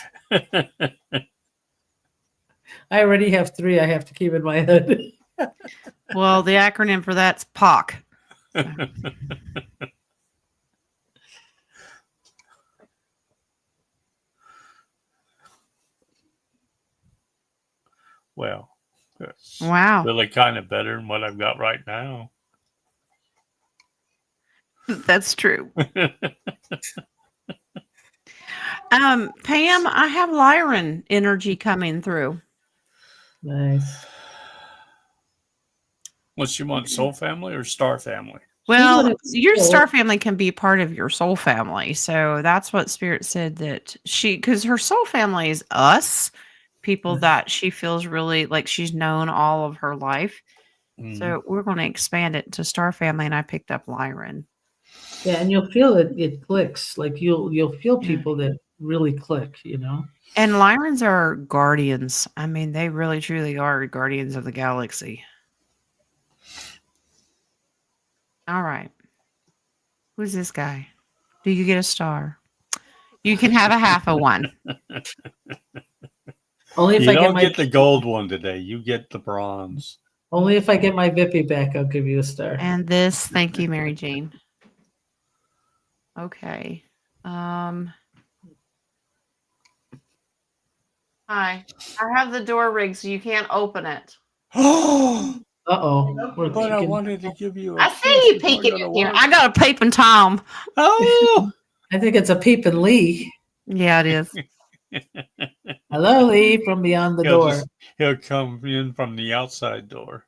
Speaker 1: I already have 3 I have to keep in my head.
Speaker 2: Well, the acronym for that's POC.
Speaker 3: Well,
Speaker 2: wow.
Speaker 3: Really kind of better than what I've got right now.
Speaker 2: That's true. Pam, I have Lyran energy coming through.
Speaker 1: Nice.
Speaker 3: What you want, soul family or star family?
Speaker 2: Well, your star family can be part of your soul family. So that's what Spirit said that because her soul family is us, people that she feels really like she's known all of her life. Mm. So we're going to expand it to star family. And I picked up Lyran.
Speaker 1: Yeah. And you'll feel it clicks. Like you'll feel people that really click,
Speaker 2: And Lyrans are guardians. I mean, they really, truly are guardians of the galaxy. All right. Who's this guy? Do you get a star? You can have a half of one.
Speaker 1: Only if
Speaker 3: You
Speaker 1: I get
Speaker 3: don't
Speaker 1: my
Speaker 3: get the gold one today. You get the bronze.
Speaker 1: only if I get my Vippy back, I'll give you a star.
Speaker 2: And this, thank you, Mary Jane. Okay. Hi. I have the door rigged, so you can't open it.
Speaker 3: Oh,
Speaker 1: Uh-oh.
Speaker 3: but I wanted to give you a
Speaker 2: I
Speaker 3: kiss
Speaker 2: see you
Speaker 3: before I
Speaker 2: peeking
Speaker 3: go to
Speaker 2: in here.
Speaker 3: work.
Speaker 2: I got a peeping Tom.
Speaker 3: Oh,
Speaker 1: I think it's a peeping Lee.
Speaker 2: Yeah, it is.
Speaker 1: Hello, Lee, from beyond the door.
Speaker 3: He'll come in from the outside door.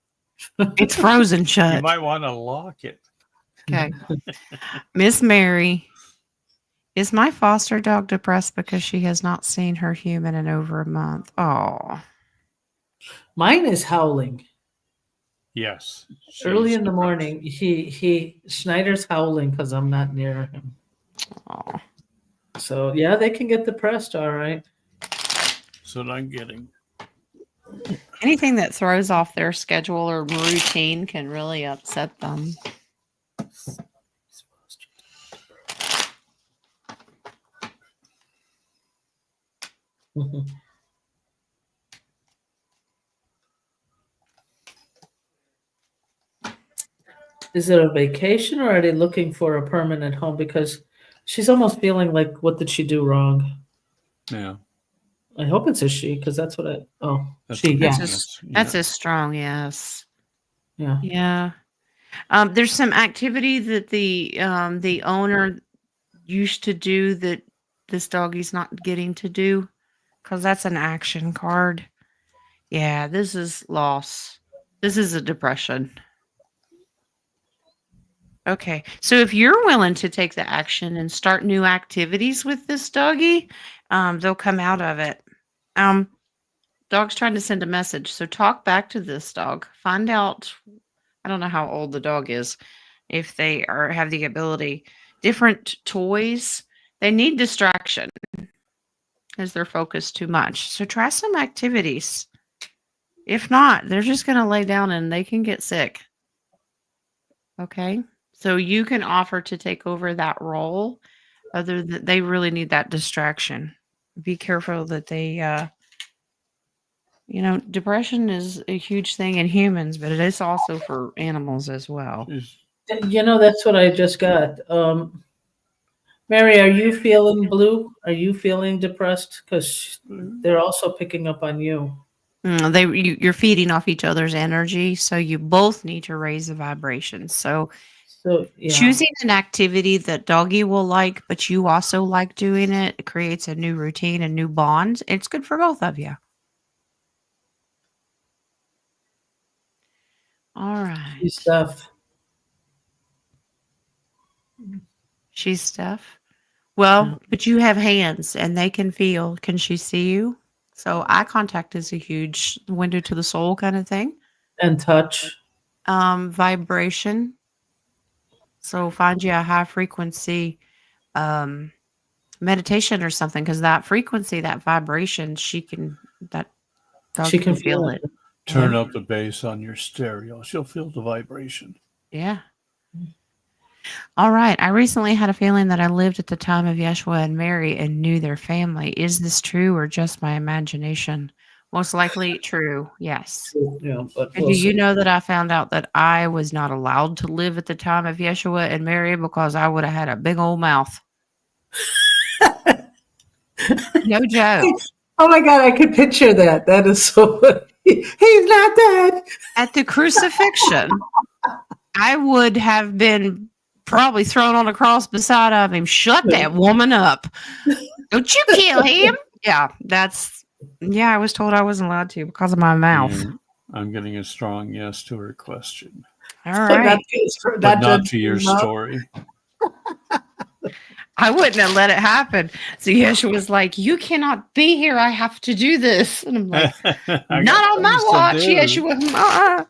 Speaker 2: It's frozen
Speaker 3: You
Speaker 2: shut.
Speaker 3: might want to lock it.
Speaker 2: Okay. Miss Mary, is my foster dog depressed because she has not seen her human in over a month? Oh.
Speaker 1: Mine is howling.
Speaker 3: Yes.
Speaker 1: Early
Speaker 3: she's
Speaker 1: in the
Speaker 3: depressed.
Speaker 1: morning, Schneider's howling because I'm not near him.
Speaker 2: Oh.
Speaker 1: So yeah, they can get depressed, all right.
Speaker 3: That's what I'm getting.
Speaker 2: Anything that throws off their schedule or routine can really upset them.
Speaker 1: Is it a vacation or are they looking for a permanent home? Because she's almost feeling like, what did she do wrong?
Speaker 3: Yeah.
Speaker 1: I hope it's a she, because that's what
Speaker 3: That's
Speaker 1: she,
Speaker 3: a
Speaker 1: yeah,
Speaker 2: That's a strong yes.
Speaker 1: yeah.
Speaker 2: Yeah. There's some activity that the owner used to do that this doggy's not getting to do because that's an action card. Yeah, this is loss. This is a depression. Okay, so if you're willing to take the action and start new activities with this doggy, they'll come out of it. Dog's trying to send a message, so talk back to this dog. Find out. I don't know how old the dog is. If they have the ability, different toys, they need distraction as they're focused too much. So try some activities. If not, they're just going to lay down and they can get sick. Okay? So you can offer to take over that role, other than they really need that distraction. Be careful that they depression is a huge thing in humans, but it is also for animals as well.
Speaker 1: That's what I just got. Mary, are you feeling blue? Are you feeling depressed? Because they're also picking up on you.
Speaker 2: You're feeding off each other's energy, so you both need to raise the vibration. So
Speaker 1: yeah.
Speaker 2: choosing an activity that doggy will like, but you also like doing it, it creates a new routine, a new bond. It's good for both of you. All right.
Speaker 1: She's Steph.
Speaker 2: She's Steph. Well, but you have hands and they can feel. Can she see you? So eye contact is a huge window to the soul kind of thing.
Speaker 1: And touch.
Speaker 2: Vibration. So find you a high frequency meditation or something, because that frequency, that vibration, that dog
Speaker 1: She
Speaker 2: can feel it.
Speaker 3: Turn up the bass on your stereo. She'll feel the vibration.
Speaker 2: Yeah. All right. I recently had a feeling that I lived at the time of Yeshua and Mary and knew their family. Is this true or just my imagination? Most likely true. Yes.
Speaker 1: Yeah, but
Speaker 2: And do you know that I found out that I was not allowed to live at the time of Yeshua and Mary because I would have had a big old mouth? No joke.
Speaker 1: Oh my God, I could picture that. That is so funny. He's not dead.
Speaker 2: At the crucifixion, I would have been probably thrown on a cross beside of him. Shut that woman up. Don't you kill him. Yeah, I was told I wasn't allowed to because of my mouth.
Speaker 3: Yeah, I'm getting a strong yes to her question.
Speaker 2: All right.
Speaker 3: But not to your story.
Speaker 2: I wouldn't have let it happen. So Yeshua was like, you cannot be here. I have to do this. And I'm like, not on my watch, Yeshua.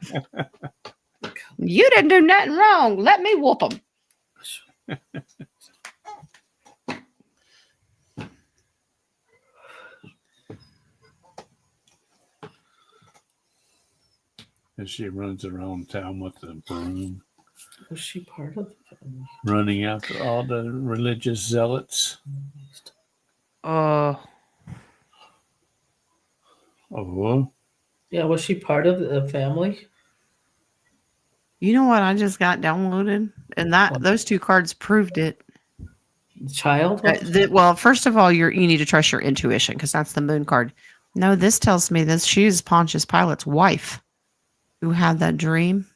Speaker 2: You didn't do nothing wrong. Let me whoop them.
Speaker 3: As she runs around town with the broom.
Speaker 1: Was she part of the family?
Speaker 3: Running after all the religious zealots.
Speaker 2: Oh.
Speaker 3: Oh,
Speaker 1: Yeah, was she part of the family?
Speaker 2: You know what I just got downloaded? And those two cards proved it.
Speaker 1: Child?
Speaker 2: Well, first of all, you need to trust your intuition because that's the moon card. No, this tells me that she is Pontius Pilate's wife who had that dream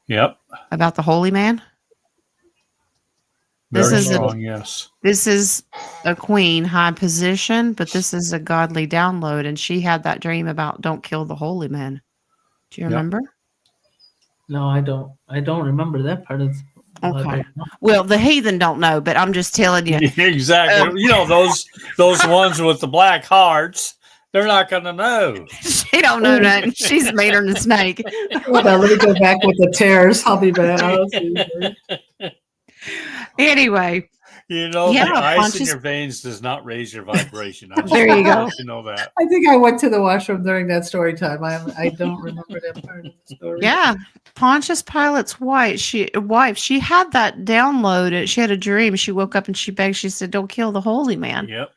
Speaker 3: yep.
Speaker 2: about the holy man.
Speaker 3: Very
Speaker 2: is
Speaker 3: strong, yes.
Speaker 2: This is a queen, high position, but this is a godly download. And she had that dream about don't kill the holy man. Do you remember?
Speaker 1: No, I don't. I don't remember that part of the
Speaker 2: Okay.
Speaker 1: Bible.
Speaker 2: Well, the heathen don't know, but I'm just telling you.
Speaker 3: Exactly. You know, those ones with the black hearts, they're not going to know.
Speaker 2: She don't know nothing. She's meaner than a snake.
Speaker 1: Hold on, let me go back with the tears. I'll be back.
Speaker 2: Anyway.
Speaker 3: You know,
Speaker 2: Yeah,
Speaker 3: the ice in your veins does not raise your vibration.
Speaker 2: There you go.
Speaker 3: You know that.
Speaker 1: I think I went to the washroom during that story time. I don't remember that part of the story.
Speaker 2: Yeah. Pontius Pilate's wife, she had that download. She had a dream. She woke up and she begged. She said, don't kill the holy man.
Speaker 3: Yep.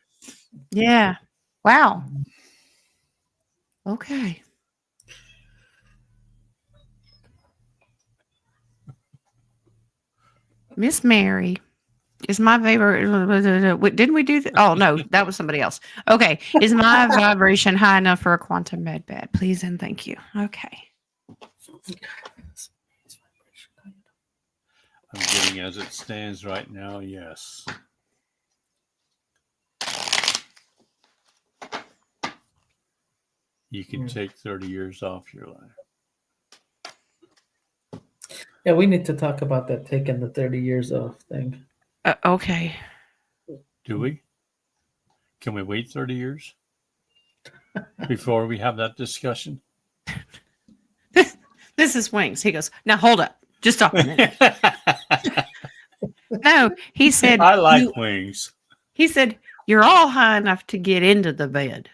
Speaker 2: Yeah. Wow. Okay. Miss Mary is my favorite. Didn't we do that? Oh, no, that was somebody else. Okay. Is my vibration high enough for a quantum med bed? Please and thank you. Okay.
Speaker 3: I'm getting as it stands right now, yes. You can take 30 years off your life.
Speaker 1: Yeah, we need to talk about that taking the 30 years off thing.
Speaker 2: Okay.
Speaker 3: Do we? Can we wait 30 years before we have that discussion?
Speaker 2: This is Wings. He goes, now hold up. Just stop a minute. No, he said.
Speaker 3: I like Wings.
Speaker 2: He said, you're all high enough to get into the bed.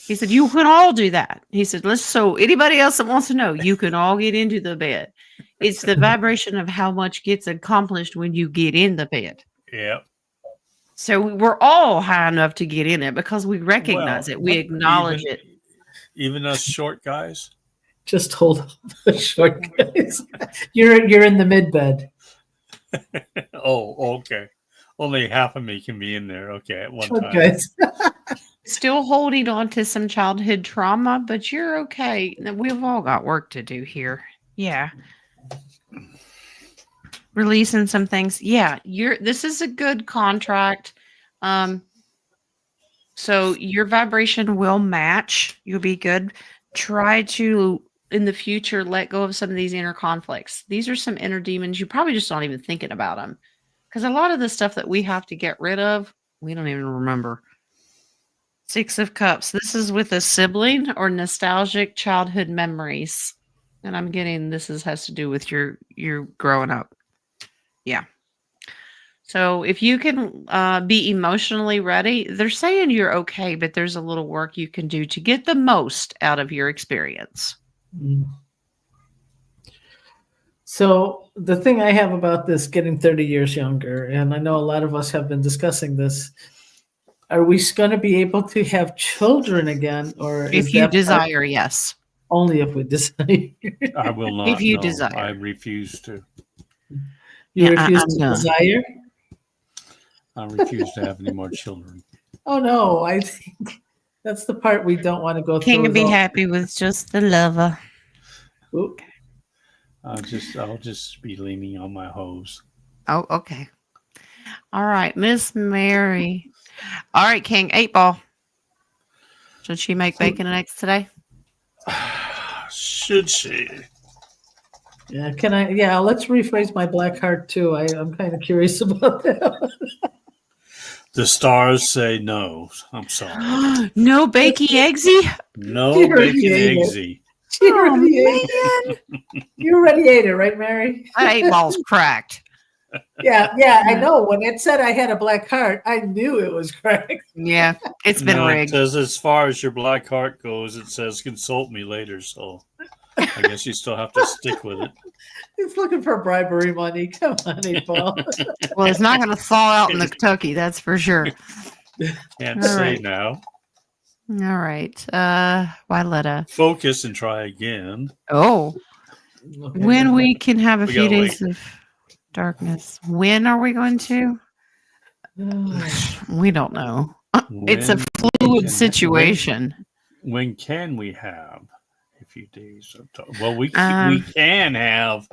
Speaker 2: He said, you can all do that. He said, so anybody else that wants to know, you can all get into the bed. It's the vibration of how much gets accomplished when you get in the bed.
Speaker 3: Yep.
Speaker 2: So we're all high enough to get in it because we recognize it. We acknowledge it.
Speaker 3: Even us short guys?
Speaker 1: Just hold on, the short guys. You're in the mid bed.
Speaker 3: Oh, okay. Only half of me can be in there. Okay, at one
Speaker 1: Short
Speaker 3: time.
Speaker 1: guys.
Speaker 2: Still holding on to some childhood trauma, but you're okay. We've all got work to do here. Yeah. Releasing some things. Yeah, this is a good contract. So your vibration will match. You'll be good. Try to in the future let go of some of these inner conflicts. These are some inner demons. You probably just not even thinking about them. Because a lot of the stuff that we have to get rid of, we don't even remember. 6 of Cups. This is with a sibling or nostalgic childhood memories. And I'm getting has to do with your growing up. Yeah. So if you can be emotionally ready, they're saying you're okay, but there's a little work you can do to get the most out of your experience.
Speaker 1: So the thing I have about this getting 30 years younger, and I know a lot of us have been discussing this, are we going to be able to have children again? Or
Speaker 2: if you desire, yes.
Speaker 1: Only if we desire.
Speaker 3: I will not.
Speaker 2: If you
Speaker 3: no,
Speaker 2: desire.
Speaker 3: I refuse to.
Speaker 1: You refuse to desire?
Speaker 3: I refuse to have any more children.
Speaker 1: Oh, no. I think that's the part we don't want to go through.
Speaker 2: Can be happy with just the lover.
Speaker 1: Oop.
Speaker 3: I'll just be leaning on my hose.
Speaker 2: Oh, okay. All right, Miss Mary. All right, King, 8 ball. Should she make bacon and eggs today?
Speaker 3: Should she?
Speaker 1: Yeah, can I? Yeah, let's rephrase my black heart too. I'm kind of curious about that.
Speaker 3: The stars say no. I'm sorry.
Speaker 2: No bakey eggsy?
Speaker 3: No bacon eggsy.
Speaker 1: You already ate it, right, Mary?
Speaker 2: That 8 ball's cracked.
Speaker 1: Yeah, I know. When it said I had a black heart, I knew it was cracked.
Speaker 2: Yeah, it's been rigged.
Speaker 3: It says as far as your black heart goes, it says consult me later. So I guess you still have to stick with it.
Speaker 1: It's looking for bribery money. Come on, 8-ball.
Speaker 2: Well, it's not going to thaw out in the Kentucky, that's for sure.
Speaker 3: Can't
Speaker 2: All
Speaker 3: say
Speaker 2: right.
Speaker 3: now.
Speaker 2: All right. Wyletta.
Speaker 3: Focus and try again.
Speaker 2: Oh,
Speaker 1: Okay,
Speaker 2: when we can have a
Speaker 3: We
Speaker 2: few
Speaker 3: gotta
Speaker 2: days of darkness. When are we going to? We don't know. It's a fluid situation.
Speaker 3: When can we have a few days of dark? Well, we
Speaker 2: Um,
Speaker 3: can have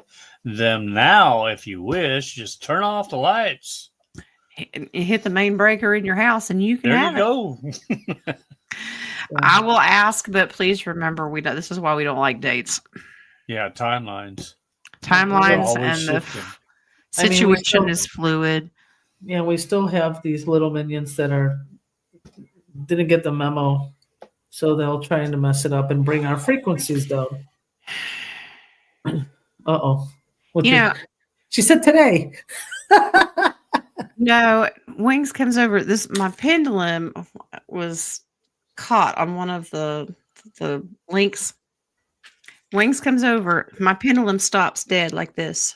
Speaker 3: them now if you wish. Just turn off the lights.
Speaker 2: hit the main breaker in your house and you can
Speaker 3: There
Speaker 2: have
Speaker 3: you go.
Speaker 2: I will ask, but please remember this is why we don't like dates.
Speaker 3: Yeah, timelines.
Speaker 2: Timelines
Speaker 3: Always
Speaker 2: and the
Speaker 3: shifting.
Speaker 2: situation is fluid.
Speaker 1: Yeah, we still have these little minions that didn't get the memo, so they'll trying to mess it up and bring our frequencies down. Uh-oh. She said today.
Speaker 2: No, Wings comes over. My pendulum was caught on one of the links. Wings comes over. My pendulum stops dead like this.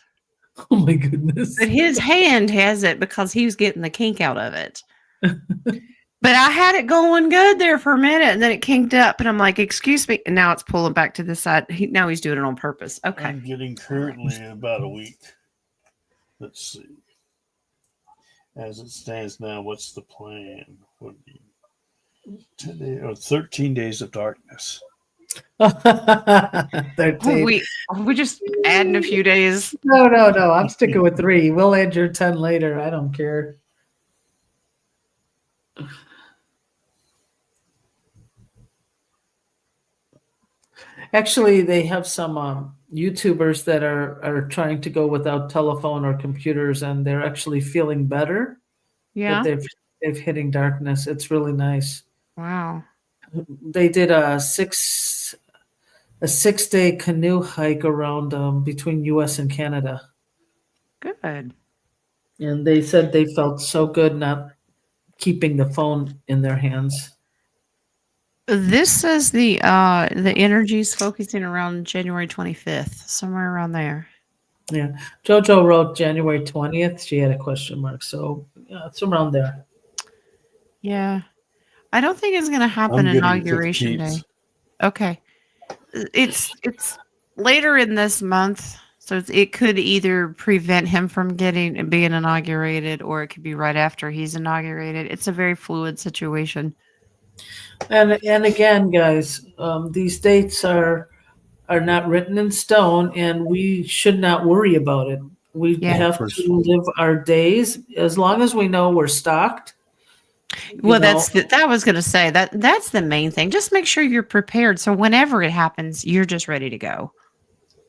Speaker 1: Oh my goodness.
Speaker 2: But his hand has it because he was getting the kink out of it. But I had it going good there for a minute, and then it kinked up, and I'm like, "Excuse me," and now it's pulling back to the side. Now he's doing it on purpose. Okay.
Speaker 3: I'm getting currently about a week. Let's see. As it stands now, what's the plan? 13 days of darkness.
Speaker 1: 13.
Speaker 2: We just adding a few days.
Speaker 1: No. I'm sticking with 3. We'll add your 10 later. I don't care. Actually, they have some YouTubers that are trying to go without telephone or computers, and they're actually feeling better.
Speaker 2: Yeah.
Speaker 1: That they've hitting darkness. It's really nice.
Speaker 2: Wow.
Speaker 1: They did a 6-day canoe hike around between U.S. and Canada.
Speaker 2: Good.
Speaker 1: And they said they felt so good not keeping the phone in their hands.
Speaker 2: This says the energy's focusing around January 25th, somewhere around there.
Speaker 1: Yeah. JoJo wrote January 20th. She had a question mark. So it's around there.
Speaker 2: Yeah. I don't think it's going to happen inauguration day. Okay. It's later in this month, so it could either prevent him from being inaugurated, or it could be right after he's inaugurated. It's a very fluid situation.
Speaker 1: And again, guys, these dates are not written in stone, and we should not worry about it. We have to live our days as long as we know we're stocked.
Speaker 2: Well, that was going to say that's the main thing. Just make sure you're prepared, so whenever it happens, you're just ready to go.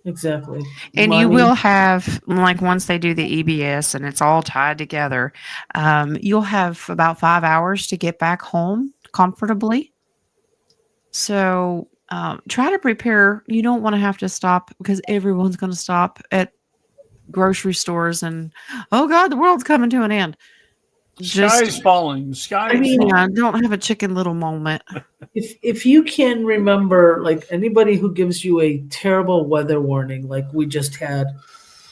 Speaker 1: Exactly.
Speaker 2: And you will have, like, once they do the EBS and it's all tied together, you'll have about 5 hours to get back home comfortably. So try to prepare. You don't want to have to stop, because everyone's going to stop at grocery stores and, oh God, the world's coming to an end.
Speaker 3: Sky's falling.
Speaker 2: Don't have a Chicken Little moment.
Speaker 1: If you can remember, like, anybody who gives you a terrible weather warning, like we just had,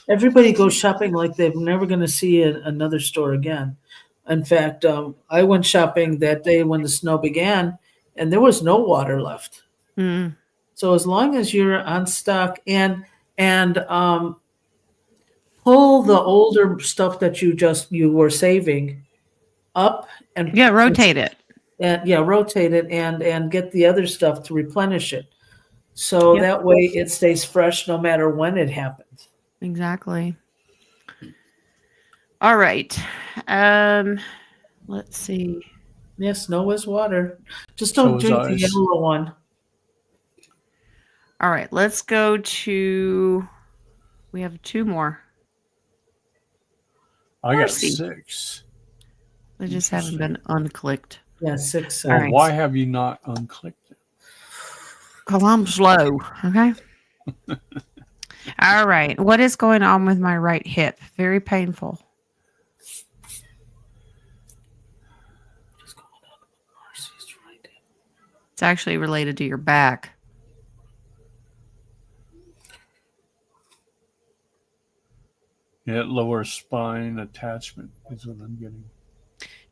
Speaker 1: everybody goes shopping like they're never going to see another store again. In fact, I went shopping that day when the snow began, and there was no water left.
Speaker 2: Mm.
Speaker 1: So as long as you're on stock and pull the older stuff that you were saving up and
Speaker 2: rotate it.
Speaker 1: And rotate it and get the other stuff to replenish it. So that way it stays fresh no matter when it happens.
Speaker 2: Exactly. All right. Let's see.
Speaker 1: Yeah, snow is water. Just don't drink the yellow one.
Speaker 2: All right, let's go to, we have 2 more.
Speaker 3: I got 6.
Speaker 2: They just haven't been unclicked.
Speaker 1: Yeah, 6.
Speaker 3: Well, right. Why have you not unclicked it?
Speaker 2: Because I'm slow, okay? All right. What is going on with my right hip? Very painful. It's actually related to your back.
Speaker 3: Yeah, lower spine attachment is what I'm getting.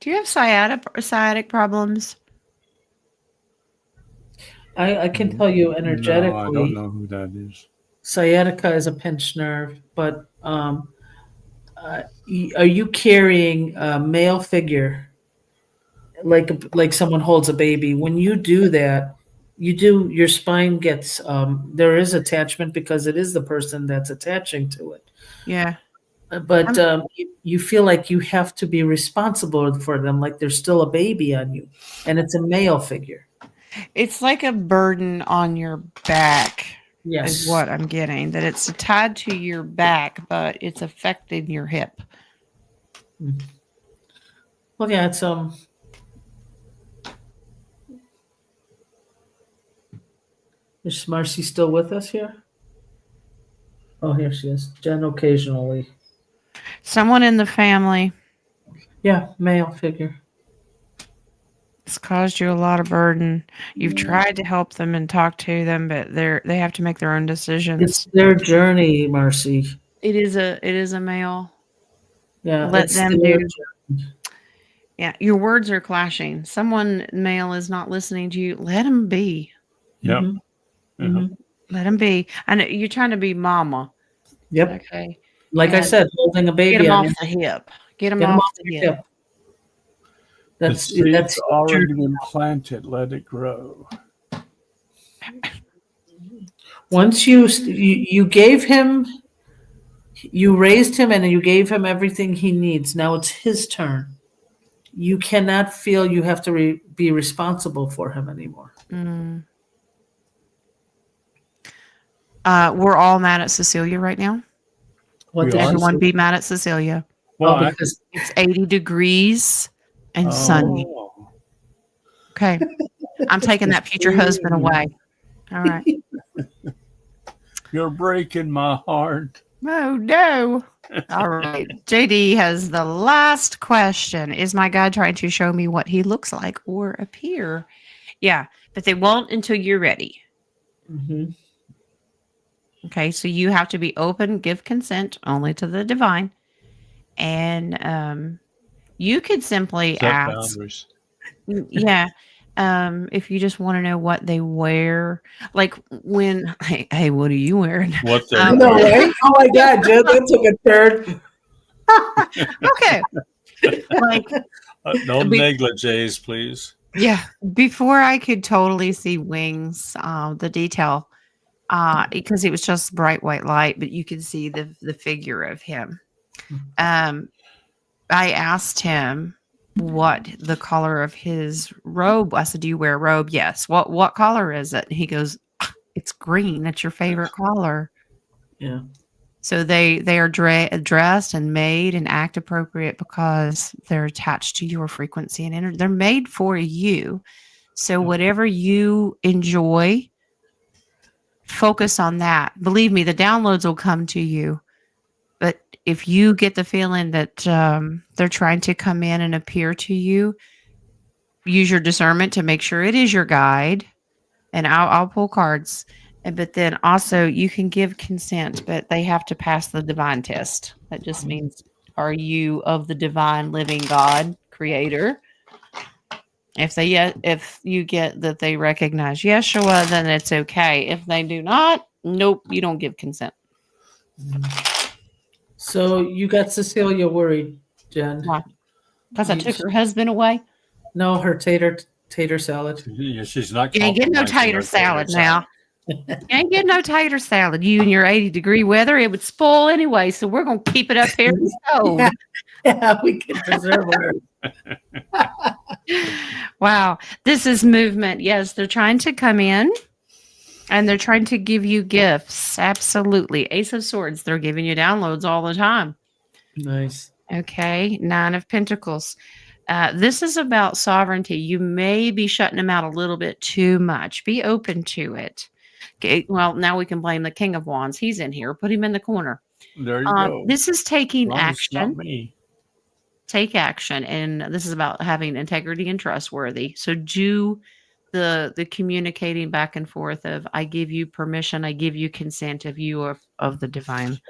Speaker 2: Do you have sciatic problems?
Speaker 1: I can tell you
Speaker 3: No, I don't
Speaker 1: energetically,
Speaker 3: know who that is.
Speaker 1: sciatica is a pinched nerve, but are you carrying a male figure like someone holds a baby? When you do that, your spine gets there is attachment because it is the person that's attaching to it.
Speaker 2: Yeah.
Speaker 1: But you feel like you have to be responsible for them, like they're still a baby on you, and it's a male figure.
Speaker 2: It's like a burden on your back is
Speaker 1: Yes.
Speaker 2: what I'm getting. That it's tied to your back, but it's affecting your hip.
Speaker 1: Well, yeah, it's Is Marcy still with us here? Oh, here she is. Jen occasionally.
Speaker 2: Someone in the family
Speaker 1: Yeah, male figure.
Speaker 2: has caused you a lot of burden. You've tried to help them and talk to them, but they have to make their own decisions.
Speaker 1: It's their journey, Marcy.
Speaker 2: It is a male.
Speaker 1: Yeah,
Speaker 2: Let
Speaker 1: it's
Speaker 2: them
Speaker 1: their
Speaker 2: do. Yeah, your words are clashing. Someone male is not listening to you. Let them be.
Speaker 3: Yep.
Speaker 1: Mhm.
Speaker 3: Yeah.
Speaker 1: Mhm.
Speaker 2: Let them be. I know you're trying to be mama.
Speaker 1: Yep.
Speaker 2: Okay.
Speaker 1: Like I
Speaker 2: And
Speaker 1: said, holding a
Speaker 2: get
Speaker 1: baby
Speaker 2: them
Speaker 1: on
Speaker 2: off
Speaker 1: you.
Speaker 2: the hip. Get them
Speaker 1: Get them
Speaker 2: off
Speaker 1: off
Speaker 2: the
Speaker 1: your
Speaker 2: hip.
Speaker 1: hip.
Speaker 3: The
Speaker 1: That's
Speaker 3: seed's already been planted. Let it grow.
Speaker 1: once you gave him, you raised him, and you gave him everything he needs. Now it's his turn. You cannot feel you have to be responsible for him anymore.
Speaker 2: Mm. We're all mad at Cecilia right now.
Speaker 1: What
Speaker 3: We
Speaker 1: did
Speaker 3: are?
Speaker 1: she
Speaker 2: Everyone
Speaker 1: say?
Speaker 2: be mad at Cecilia.
Speaker 3: Well,
Speaker 1: Oh, because
Speaker 2: It's 80 degrees and sunny. Okay. I'm taking that future husband away. All right.
Speaker 3: You're breaking my heart.
Speaker 2: Oh, no. All right. JD has the last question. Is my guide trying to show me what he looks like or appear? Yeah, but they won't until you're ready.
Speaker 1: Mhm.
Speaker 2: Okay, so you have to be open, give consent only to the divine. And you could simply
Speaker 3: Set
Speaker 2: ask,
Speaker 3: boundaries.
Speaker 2: yeah, if you just want to know what they wear, like when, hey, what are you wearing?
Speaker 3: What they
Speaker 1: You know, right? Oh my God, Jen, that took a turn.
Speaker 2: Okay, like
Speaker 3: no
Speaker 2: be-
Speaker 3: negligees, please.
Speaker 2: yeah, before I could totally see wings, the detail, because it was just bright white light, but you could see the figure of him. I asked him what the color of his robe. I said, "Do you wear a robe?" Yes. What color is it? And he goes, "It's green. That's your favorite color."
Speaker 1: Yeah.
Speaker 2: So they are dressed and made and act appropriate because they're attached to your frequency and energy. They're made for you. So whatever you enjoy, focus on that. Believe me, the downloads will come to you. But if you get the feeling that they're trying to come in and appear to you, use your discernment to make sure it is your guide. And I'll pull cards. But then also you can give consent, but they have to pass the divine test. That just means, are you of the divine living God creator? If you get that they recognize Yeshua, then it's okay. If they do not, nope, you don't give consent.
Speaker 1: So you got Cecilia worried, Jen.
Speaker 2: Why? Because I took her husband away.
Speaker 1: No, her tater salad.
Speaker 3: She's not.
Speaker 2: You ain't getting no tater salad now. You ain't getting no tater salad. You and your 80-degree weather, it would spoil anyway. So we're gonna keep it up here in the stove.
Speaker 1: Yeah, we can preserve her.
Speaker 2: Wow, this is movement. Yes, they're trying to come in and they're trying to give you gifts. Absolutely. Ace of Swords, they're giving you downloads all the time.
Speaker 1: Nice.
Speaker 2: Okay, Nine of Pentacles. This is about sovereignty. You may be shutting them out a little bit too much. Be open to it. Okay, well, now we can blame the King of Wands. He's in here. Put him in the corner.
Speaker 3: There you go.
Speaker 2: This is taking
Speaker 3: As long as it's not
Speaker 2: action.
Speaker 3: me.
Speaker 2: Take action. And this is about having integrity and trustworthy. So do the communicating back and forth of, I give you permission, I give you consent of you of the divine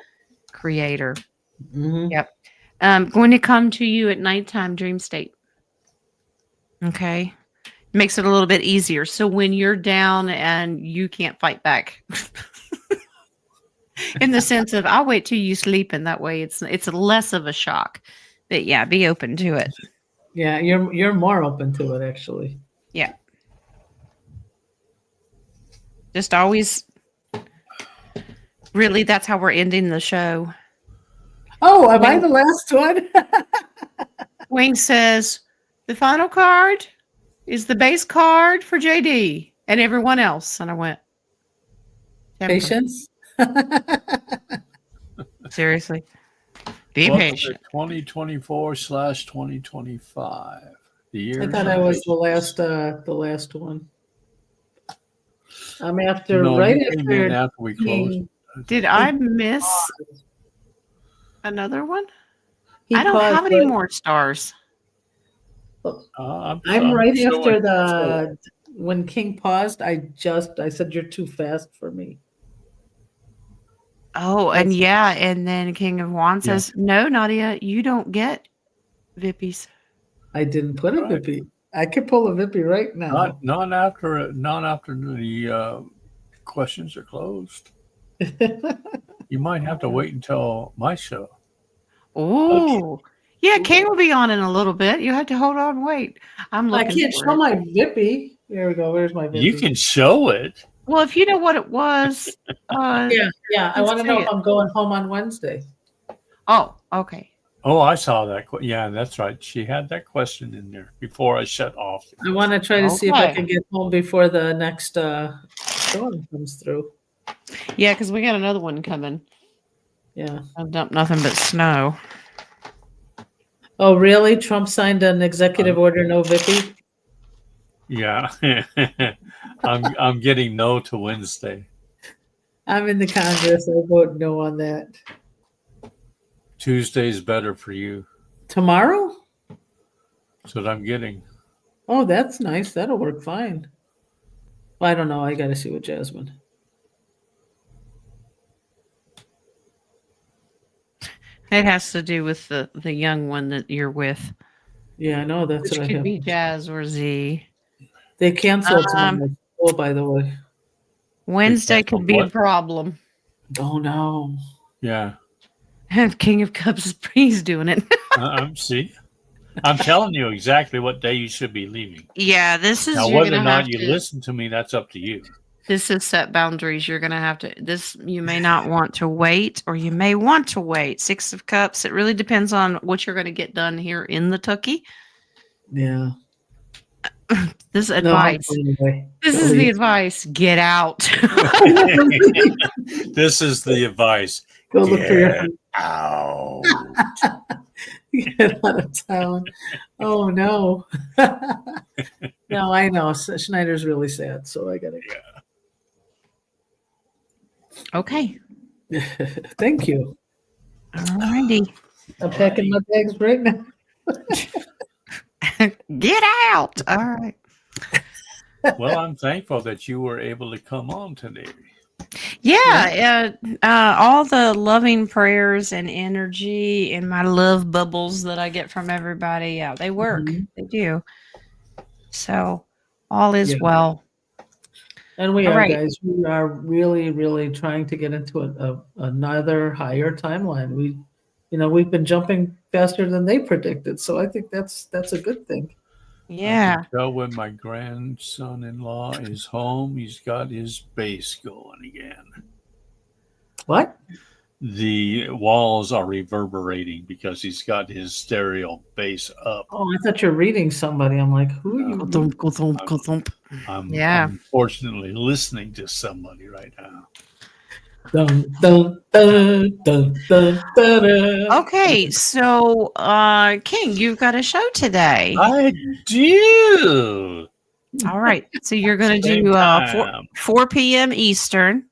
Speaker 2: creator.
Speaker 1: Mhm.
Speaker 2: Yep. Going to come to you at nighttime dream state. Okay. Makes it a little bit easier. So when you're down and you can't fight back, in the sense of I'll wait till you sleep, and that way it's less of a shock. But yeah, be open to it.
Speaker 1: Yeah, you're more open to it actually.
Speaker 2: Yeah. Just always really that's how we're ending the show.
Speaker 1: Oh, am I the last one?
Speaker 2: Wing says the final card is the base card for JD and everyone else. And I went, Temper.
Speaker 1: Patience.
Speaker 2: Seriously. Be patient.
Speaker 3: 2024/2025. The year.
Speaker 1: I thought I was the last one. I'm after
Speaker 3: after we closed.
Speaker 2: Did I miss another one? I don't have any more stars.
Speaker 1: I'm right after when King paused. I said you're too fast for me.
Speaker 2: Oh, and and then King of Wands says, "No, Nadia, you don't get Vippies."
Speaker 1: I didn't put a Vippy. I could pull a Vippy right now.
Speaker 3: Not after the questions are closed. You might have to wait until my show.
Speaker 2: Oh, okay. Yeah, King will be on in a little bit. You have to hold on and wait. I
Speaker 1: can't show my Vippy. There we go. Where's my Vippy?
Speaker 3: You can show it.
Speaker 2: Well, if you know what it was.
Speaker 1: Yeah. I want to know if I'm going home on Wednesday.
Speaker 2: Oh, okay.
Speaker 3: Oh, I saw that. Yeah, that's right. She had that question in there before I shut off.
Speaker 1: I want to try to see if I can get home before the next storm comes through.
Speaker 2: Yeah, because we got another one coming.
Speaker 1: Yeah.
Speaker 2: I've dumped nothing but snow.
Speaker 1: Oh, really? Trump signed an executive order, no Vippy?
Speaker 3: Yeah. I'm getting no to Wednesday.
Speaker 1: I'm in the Congress. I vote no on that.
Speaker 3: Tuesday's better for you.
Speaker 1: Tomorrow?
Speaker 3: That's what I'm getting.
Speaker 1: Oh, that's nice. That'll work fine. Well, I don't know. I got to see with Jasmine.
Speaker 2: It has to do with the young one that you're with.
Speaker 1: Yeah, I know. That's
Speaker 2: Which
Speaker 1: what I
Speaker 2: could
Speaker 1: have.
Speaker 2: be Jazz or Z.
Speaker 1: They canceled some of my school, by the way.
Speaker 2: Wednesday could be a problem.
Speaker 1: Oh, no.
Speaker 3: Yeah.
Speaker 2: And King of Cups is he's doing it.
Speaker 3: See? I'm telling you exactly what day you should be leaving.
Speaker 2: Yeah, this is...
Speaker 3: Now, whether or not you listen to me, that's up to you.
Speaker 2: This is set boundaries. You're going to have to... You may not want to wait, or you may want to wait. 6 of Cups. It really depends on what you're going to get done here in the Tookie.
Speaker 1: Yeah.
Speaker 2: This advice. This is the advice. Get out.
Speaker 3: This is the advice.
Speaker 1: Go look for your
Speaker 3: out.
Speaker 1: Get out of town. Oh no. No, I know. Schneider's really sad, so I gotta go.
Speaker 2: Okay.
Speaker 1: Thank you.
Speaker 2: Alrighty.
Speaker 1: I'm packing my bags right now.
Speaker 2: Get out. All right.
Speaker 3: Well, I'm thankful that you were able to come on today.
Speaker 2: Yeah, all the loving prayers and energy and my love bubbles that I get from everybody, they work. Mm-hmm. They do. So all is well.
Speaker 1: And we are, guys. We are really, really trying to get into another higher timeline. We've been jumping faster than they predicted, so I think that's a good thing.
Speaker 2: Yeah.
Speaker 3: I can tell when my grandson-in-law is home, he's got his bass going again.
Speaker 1: What?
Speaker 3: The walls are reverberating because he's got his stereo bass up.
Speaker 1: Oh, I thought you're reading somebody. I'm like, who are you?
Speaker 3: I'm unfortunately listening to somebody right now.
Speaker 1: Dun, dun, dun, dun, dun, dun, dun.
Speaker 2: Okay, so King, you've got a show today.
Speaker 3: I do.
Speaker 2: All right, so you're going to do 4 p.m. Eastern,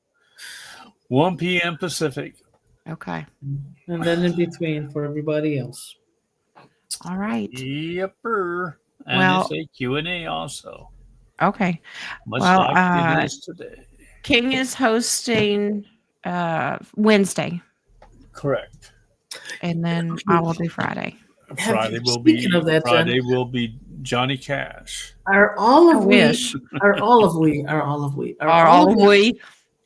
Speaker 3: 1 p.m. Pacific.
Speaker 2: Okay,
Speaker 1: and then in between for everybody else.
Speaker 2: All right.
Speaker 3: Yepper. And it's a Q&A also.
Speaker 2: Okay.
Speaker 3: Much like it is today.
Speaker 2: King is hosting Wednesday.
Speaker 3: Correct.
Speaker 2: And then I will do Friday.
Speaker 3: Friday will be Johnny Cash.
Speaker 1: Are all
Speaker 2: I
Speaker 1: of we?
Speaker 2: wish.
Speaker 1: Are all of we? Are all of we?
Speaker 2: Are all of we?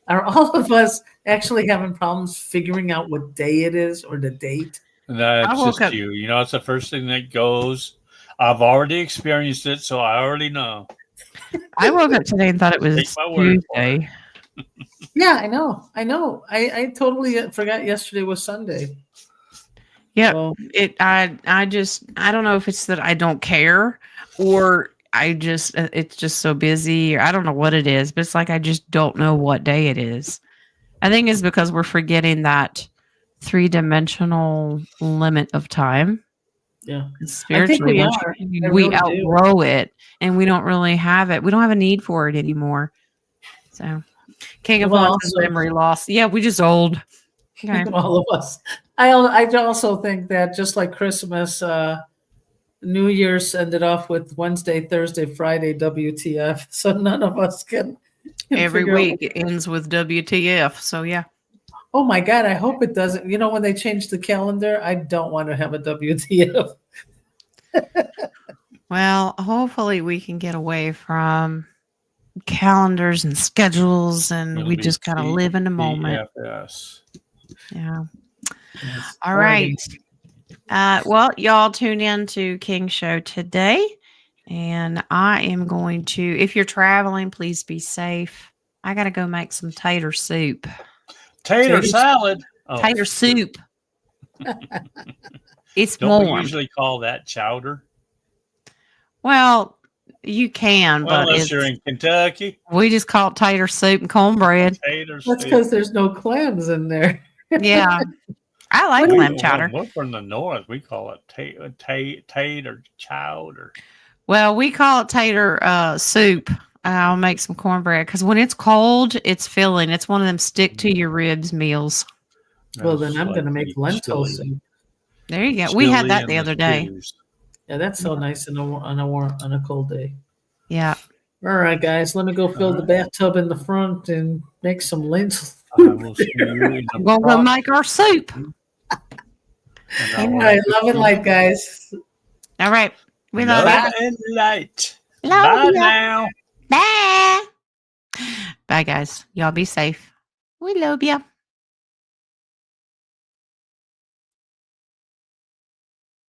Speaker 1: Are all of us actually having problems figuring out what day it is or the date?
Speaker 3: That's
Speaker 2: I woke
Speaker 3: just
Speaker 2: up.
Speaker 3: you. You know, it's the first thing that goes. I've already experienced it, so I already know.
Speaker 2: I woke up today and thought it
Speaker 3: Take
Speaker 2: was
Speaker 3: my word for it.
Speaker 2: Tuesday.
Speaker 1: Yeah, I know. I totally forgot yesterday was Sunday.
Speaker 2: Yeah,
Speaker 1: Well,
Speaker 2: I don't know if it's that I don't care or it's just so busy or I don't know what it is, but it's like I just don't know what day it is. I think it's because we're forgetting that 3-dimensional limit of time.
Speaker 1: yeah.
Speaker 2: Spiritually,
Speaker 1: we
Speaker 2: once
Speaker 1: are. I
Speaker 2: we
Speaker 1: really do.
Speaker 2: outgrow it and we don't really have it. We don't have a need for it anymore. So King of
Speaker 1: Well,
Speaker 2: Hearts is
Speaker 1: also-
Speaker 2: memory loss. Yeah, we just old. Okay.
Speaker 1: all of us. I also think that just like Christmas, New Year's ended off with Wednesday, Thursday, Friday, WTF. So none of us can
Speaker 2: Every
Speaker 1: figure out-
Speaker 2: week it ends with WTF. So yeah.
Speaker 1: Oh my God, I hope it doesn't. You know, when they change the calendar, I don't want to have a WTF.
Speaker 2: Well, hopefully we can get away from calendars and schedules and
Speaker 3: It'll
Speaker 2: we
Speaker 3: be
Speaker 2: just kind of live in the moment.
Speaker 3: TFS.
Speaker 2: Yeah.
Speaker 1: Yes.
Speaker 2: All right. Well, y'all tune in to King Show today. And I am going to, if you're traveling, please be safe. I got to go make some tater soup.
Speaker 3: Tater salad. Oh,
Speaker 2: Tater soup. It's
Speaker 3: don't we
Speaker 2: warm.
Speaker 3: usually call that chowder?
Speaker 2: Well, you can,
Speaker 3: Well,
Speaker 2: but
Speaker 3: unless you're in Kentucky.
Speaker 2: we just call it tater soup and cornbread.
Speaker 3: Tater
Speaker 1: That's
Speaker 3: soup.
Speaker 1: because there's no clams in there.
Speaker 2: Yeah. I like lamb chowder.
Speaker 3: We're from the north. We call it tater chowder.
Speaker 2: Well, we call it tater soup. I'll make some cornbread because when it's cold, it's filling. It's one of them stick to your ribs meals.
Speaker 1: Well, then I'm
Speaker 3: That's
Speaker 1: going to
Speaker 3: like
Speaker 1: make
Speaker 3: the
Speaker 1: lentil
Speaker 3: chili.
Speaker 1: soup.
Speaker 2: There you go. We had
Speaker 3: Chili
Speaker 2: that
Speaker 3: and
Speaker 2: the other day.
Speaker 3: stews.
Speaker 1: Yeah, that's so nice on a cold day.
Speaker 2: Yeah.
Speaker 1: All right, guys, let me go fill the
Speaker 3: right.
Speaker 1: bathtub in the front and make some lentil.
Speaker 3: I will see you in the
Speaker 2: I'm going to go make our soup.
Speaker 1: All right, love and light, guys.
Speaker 2: All right. We love you.
Speaker 3: Love and light.
Speaker 2: Love
Speaker 3: Bye
Speaker 2: ya.
Speaker 3: now.
Speaker 2: Bye. Bye, guys. Y'all be safe. We love you.